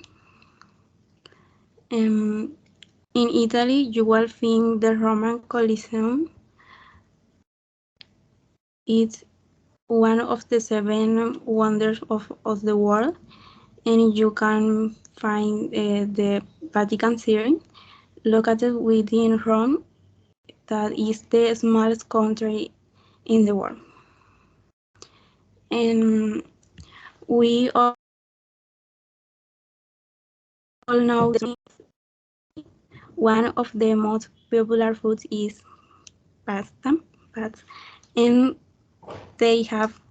In Italy, you will find the Roman Colosseum. It's one of the seven wonders of the world, and you can find the Vatican City located within Rome, that is the smallest country in the world. And we all know that one of the most popular foods is pasta, and they have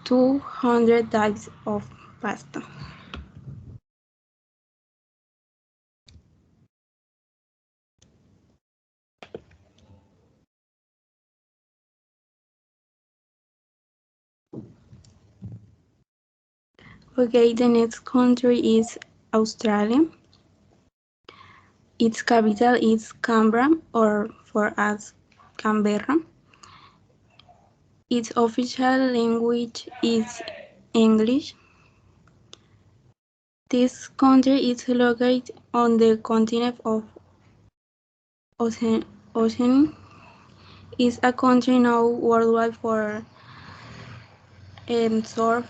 200 types of pasta. Okay, the next country is Australia. Its capital is Canberra, or for us, Canberra. Its official language is English. This country is located on the continent of Oceania. It's a country now worldwide for surf.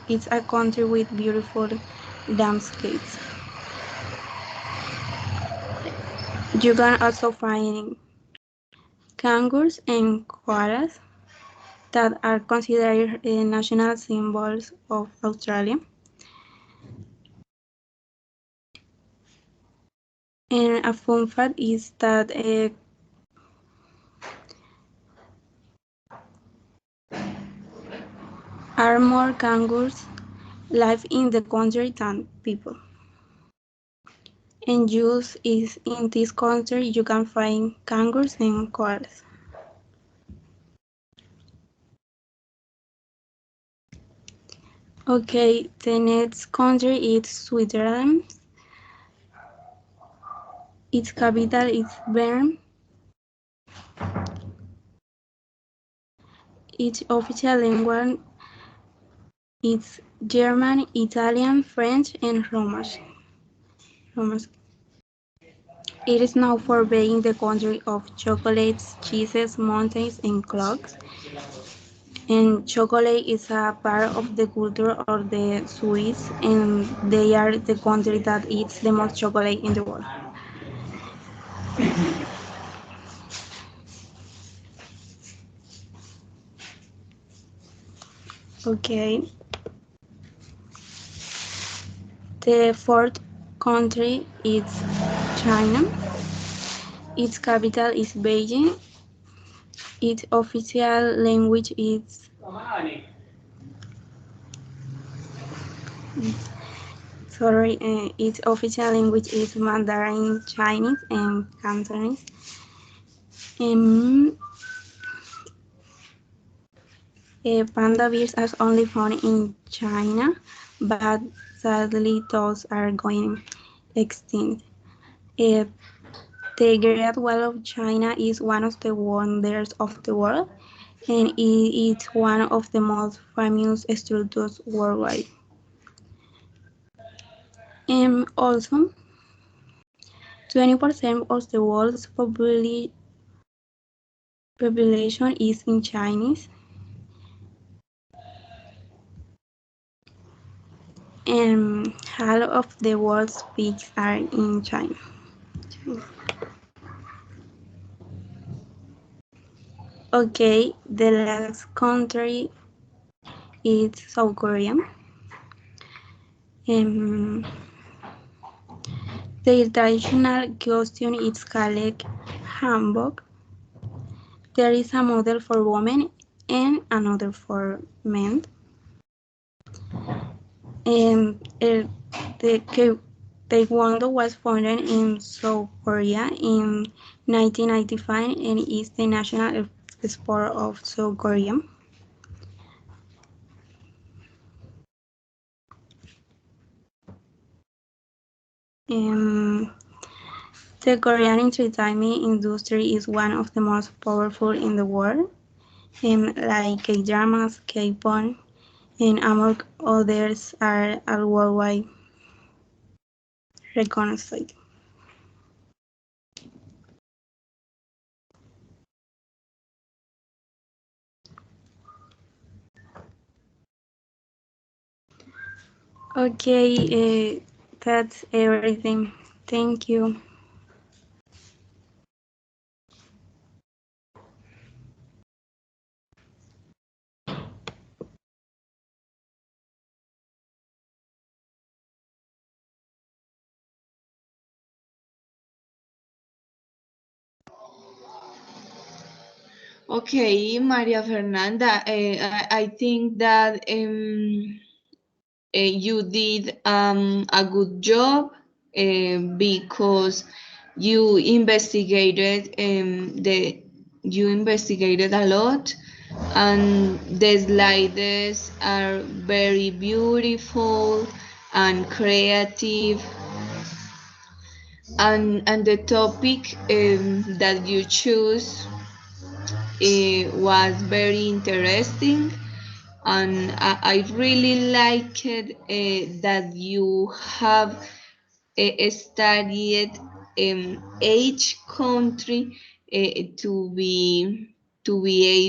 It's a country with beautiful landscapes. You can also find kangaroos and koalas that are considered national symbols of Australia. And a fun fact is that are more kangaroos live in the country than people. And just is in this country you can find kangaroos and koalas. Okay, the next country is Switzerland. Its capital is Bern. Its official language is German, Italian, French, and Romansh. It is known for being the country of chocolates, cheeses, mountains, and clocks. And chocolate is a part of the culture of the Swiss, and they are the country that eats the most chocolate in the world. Okay. The fourth country is China. Its capital is Beijing. Its official language is its official language is Mandarin Chinese and Cantonese. Panda bears are only found in China, but sadly those are going extinct. The Great Wall of China is one of the wonders of the world, and it is one of the most famous structures worldwide. Also, 20% of the world's population is in Chinese, and half of the world's pigs are in China. Okay, the last country is South Korea. Their traditional costume is called hanbok. There is a model for women and another for men. The Taekwondo was founded in South Korea in 1995 and is the national sport of South Korea. The Korean entertainment industry is one of the most powerful in the world, like K-dramas, K-pop, and among others are worldwide recognized. Okay, that's everything. Thank you. Okay, Maria Fernanda, I think that you did a good job because you investigated you investigated a lot, and the slides are very beautiful and creative, and the topic that you choose was very interesting, and I really liked that you have studied each country to be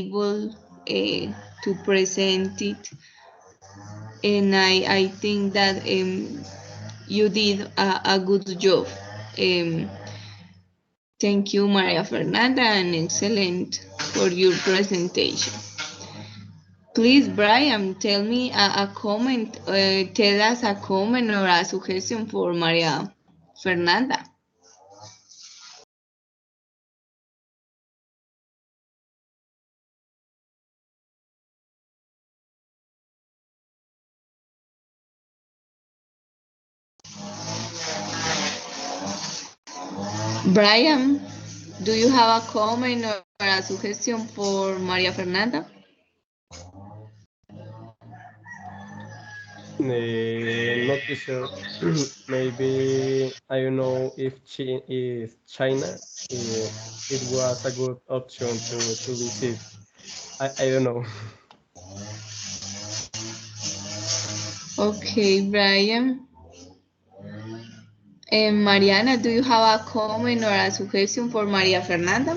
able to present it, and I think that you did a good job. Thank you, Maria Fernanda, and excellent for your presentation. Please, Brian, tell me a comment, tell us a comment or a suggestion for Maria Fernanda. Brian, do you have a comment or a suggestion for Maria Fernanda? Not too sure. Maybe I don't know if China it was a good option to visit. I don't know. Okay, Brian. Mariana, do you have a comment or a suggestion for Maria Fernanda?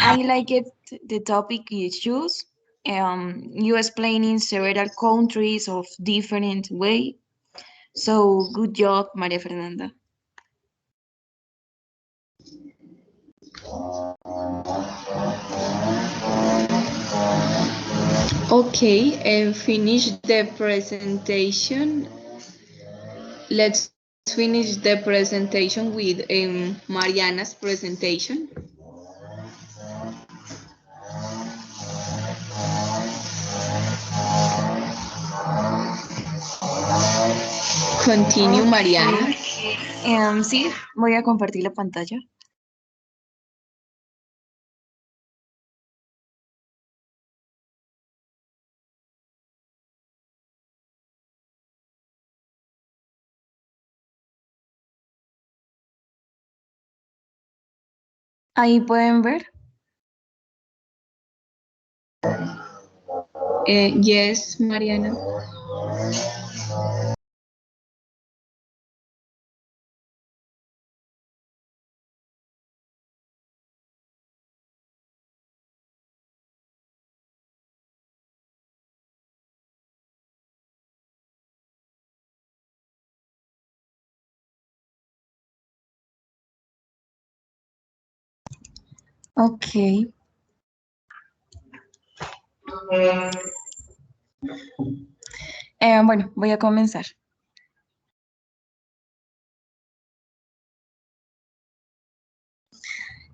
I like it, the topic you choose. You explaining several countries of different way. So good job, Maria Fernanda. Okay, and finish the presentation. Let's finish the presentation with Mariana's presentation. Continue, Mariana. Sí, voy a compartir la pantalla. Ahí pueden ver. Yes, Mariana. Okay. Bueno, voy a comenzar.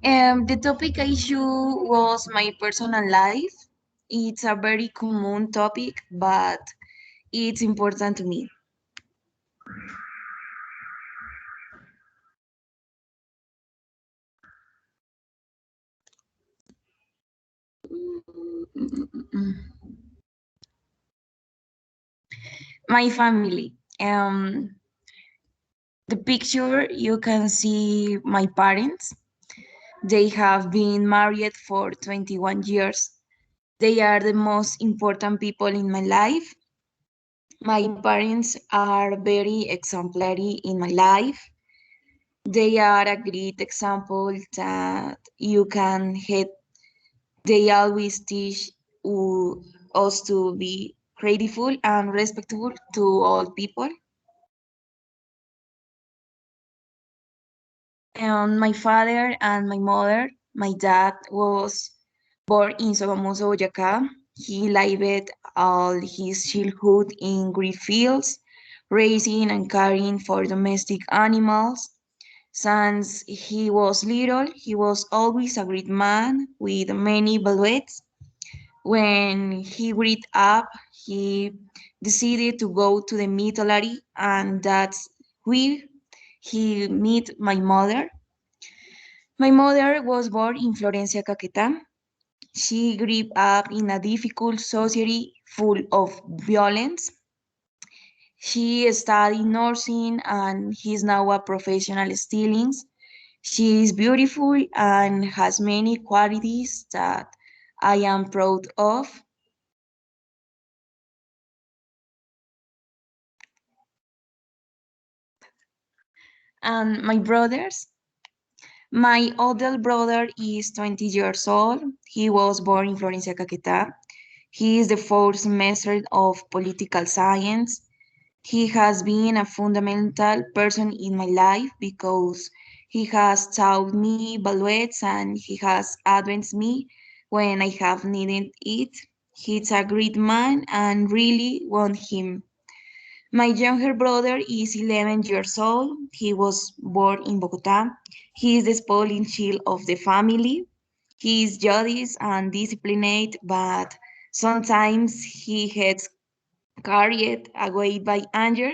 The topic I chose was my personal life. It's a very common topic, but it's important to me. My family. The picture you can see my parents. They have been married for 21 years. They are the most important people in my life. My parents are very exemplary in my life. They are a great example that you can hit. They always teach us to be grateful and respectful to all people. And my father and my mother, my dad was born in Sogamoso, Boyacá. He lived all his childhood in green fields, raising and caring for domestic animals. Since he was little, he was always a great man with many values. When he grew up, he decided to go to the military, and that's where he met my mother. My mother was born in Florencia, Caquetá. She grew up in a difficult society full of violence. She studied nursing and is now a professional stylist. She is beautiful and has many qualities that I am proud of. And my brothers, my older brother is 20 years old. He was born in Florencia, Caquetá. He is the fourth semester of political science. He has been a fundamental person in my life because he has taught me values and he has advanced me when I have needed it. He's a great man and really want him. My younger brother is 11 years old. He was born in Bogota. He is the spoiling child of the family. He is judicious and disciplined, but sometimes he gets carried away by anger,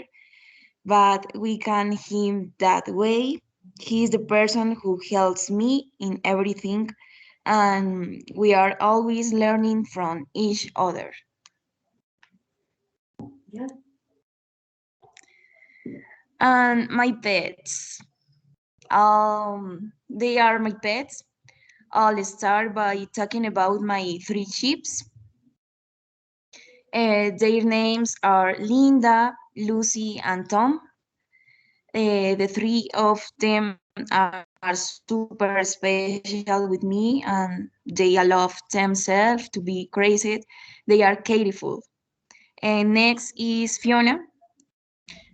but we can him that way. He is the person who helps me in everything, and we are always learning from each other. Yeah. And my pets. They are my pets. I'll start by talking about my three chips. Their names are Linda, Lucy, and Tom. The three of them are super special with me and they allow themselves to be crazy. They are careful. And next is Fiona.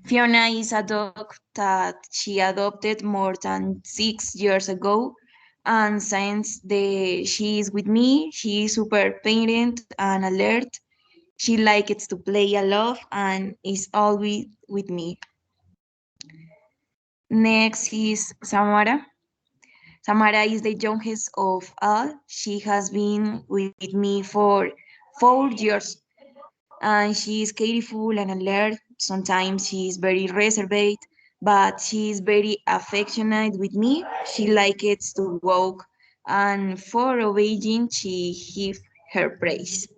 Fiona is a dog that she adopted more than 6 years ago. And since she is with me, she is super patient and alert. She likes to play a lot and is always with me. Next is Samara. Samara is the youngest of all. She has been with me for 4 years and she is careful and alert. Sometimes she is very reserved, but she is very affectionate with me. She likes to walk and for obeying she gives her praise.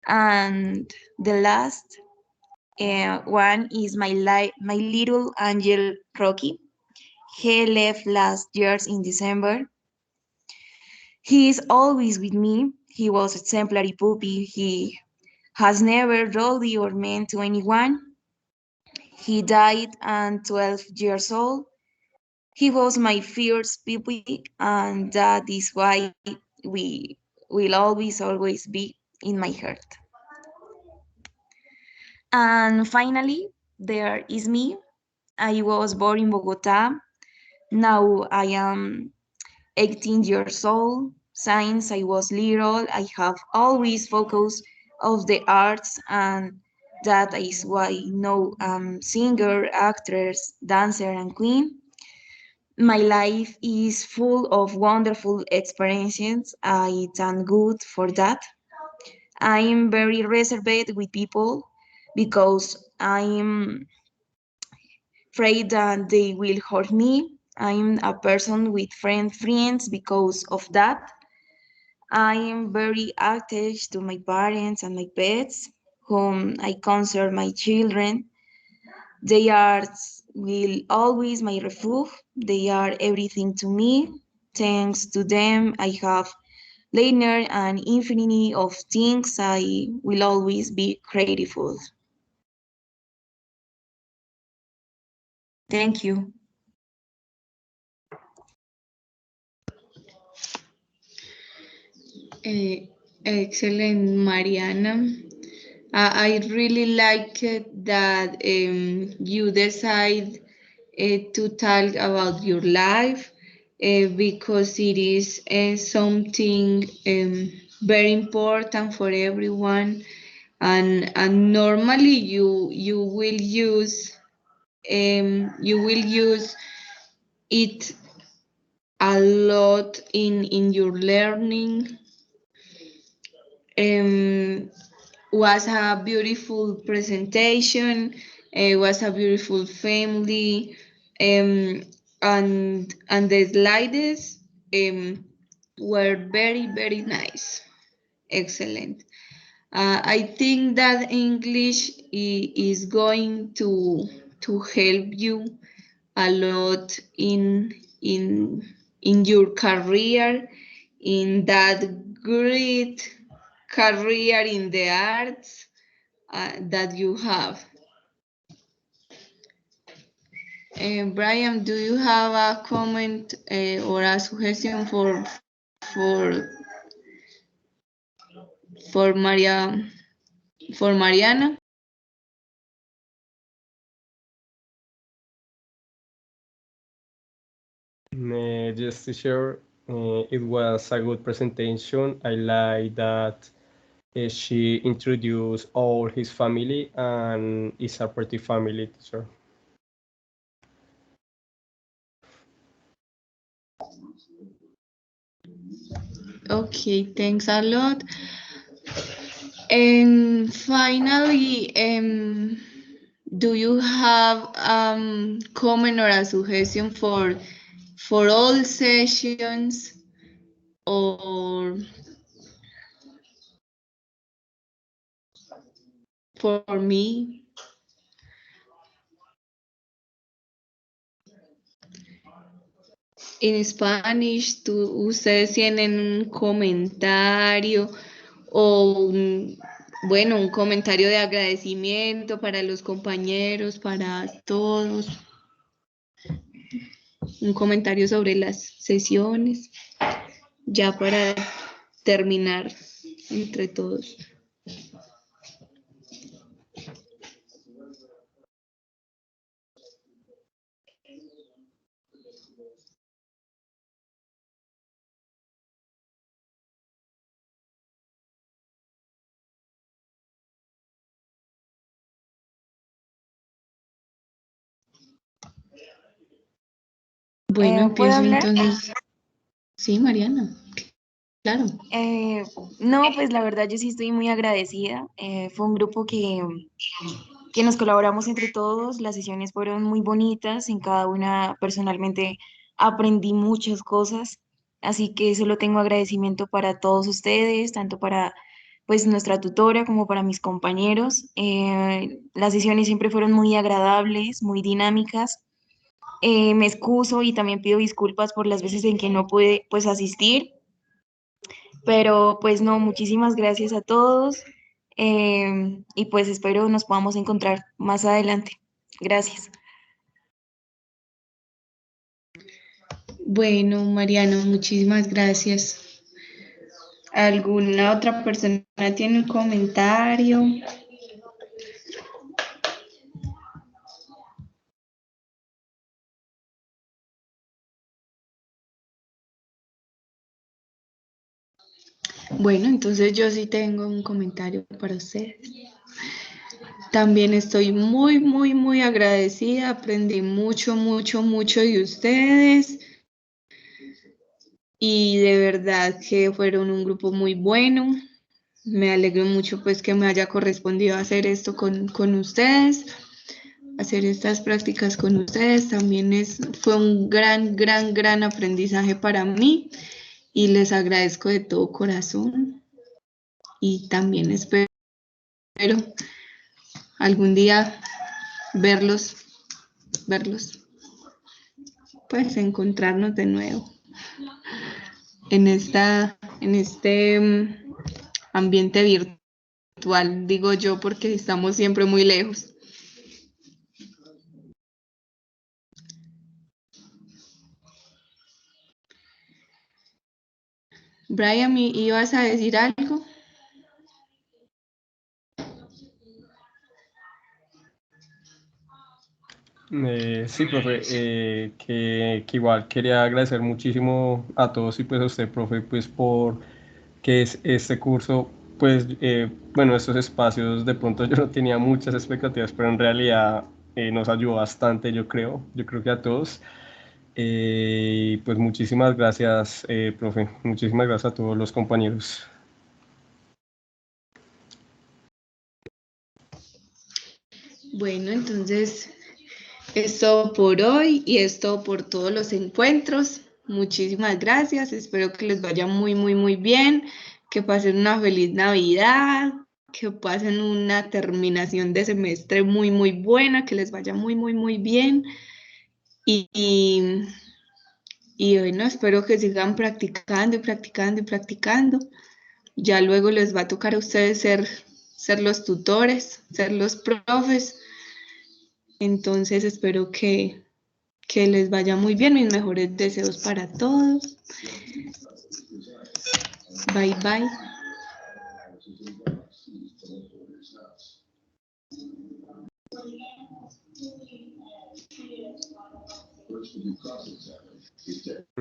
And the last one is my little angel Rocky. He left last year in December. He is always with me. He was exemplary puppy. He has never rowdy or meant to anyone. He died at 12 years old. He was my first puppy, and that is why we will always be in my heart. And finally, there is me. I was born in Bogota. Now I am 18 years old. Since I was little, I have always focused of the arts, and that is why I know singer, actress, dancer, and queen. My life is full of wonderful experiences. I thank good for that. I am very reserved with people because I'm afraid that they will hurt me. I'm a person with friends because of that. I am very attached to my parents and my pets, whom I consider my children. They are will always my refuge. They are everything to me. Thanks to them, I have learned an infinity of things. I will always be grateful. Thank you. Excellent, Mariana. I really like it that you decide to talk about your life because it is something very important for everyone, and normally you will use it a lot in your learning. Was a beautiful presentation. It was a beautiful family, and the slides were very nice. Excellent. I think that English is going to help you a lot in your career, in that great career in the arts that you have. Brian, do you have a comment or a suggestion for Maria for Mariana? Just to share, it was a good presentation. I like that she introduced all his family and it's a pretty family teacher. Okay, thanks a lot. And finally, do you have comment or a suggestion for all sessions or for me? En Spanish, ustedes tienen un comentario o bueno, un comentario de agradecimiento para los compañeros, para todos, un comentario sobre las sesiones, ya para terminar entre todos. Bueno, ¿Puedo empiezo hablar? entonces. Sí, Mariana, claro. No, pues la verdad yo sí estoy muy agradecida. Fue un grupo que nos colaboramos entre todos. Las sesiones fueron muy bonitas. En cada una personalmente aprendí muchas cosas. Así que solo tengo agradecimiento para todos ustedes, tanto para pues nuestra tutora como para mis compañeros. Las sesiones siempre fueron muy agradables, muy dinámicas. Me excuso y también pido disculpas por las veces en que no pude pues asistir, pero pues no, muchísimas gracias a todos y pues espero nos podamos encontrar más adelante. Gracias. Bueno, Mariano, muchísimas gracias. ¿Alguna otra persona tiene un comentario? Bueno, entonces yo sí tengo un comentario para ustedes. También estoy muy, muy, muy agradecida. Aprendí mucho, mucho, mucho de ustedes. Y de verdad que fueron un grupo muy bueno. Me alegro mucho pues que me haya correspondido hacer esto con ustedes, hacer estas prácticas con ustedes. También fue un gran, gran, gran aprendizaje para mí y les agradezco de todo corazón. Y también espero algún día verlos, pues encontrarnos de nuevo en este ambiente virtual, digo yo, porque estamos siempre muy lejos. Brian, ¿ibas a decir algo? Sí, profe, que igual quería agradecer muchísimo a todos y pues a usted, profe, pues por que es este curso, pues bueno, estos espacios de pronto yo no tenía muchas expectativas, pero en realidad nos ayudó bastante, yo creo que a todos. Pues muchísimas gracias, profe, muchísimas gracias a todos los compañeros. Bueno, entonces es todo por hoy y es todo por todos los encuentros. Muchísimas gracias. Espero que les vaya muy, muy, muy bien. Que pasen una feliz Navidad. Que pasen una terminación de semestre muy, muy buena. Que les vaya muy, muy, muy bien. Y bueno, espero que sigan practicando y practicando y practicando. Ya luego les va a tocar a ustedes ser los tutores, ser los profes. Entonces espero que les vaya muy bien. Mis mejores deseos para todos. Bye, bye.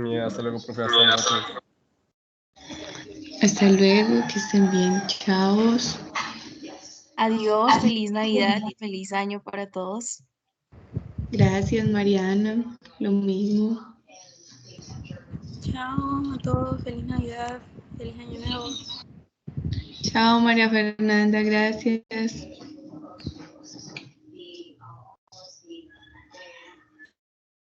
Y hasta luego, profe, hasta luego a todos. Hasta luego, que estén bien. Chao. Adiós, feliz Navidad y feliz año para todos. Gracias, Mariana. Lo mismo. Chao a todos, feliz Navidad, feliz Año Nuevo. Chao, María Fernanda. Gracias.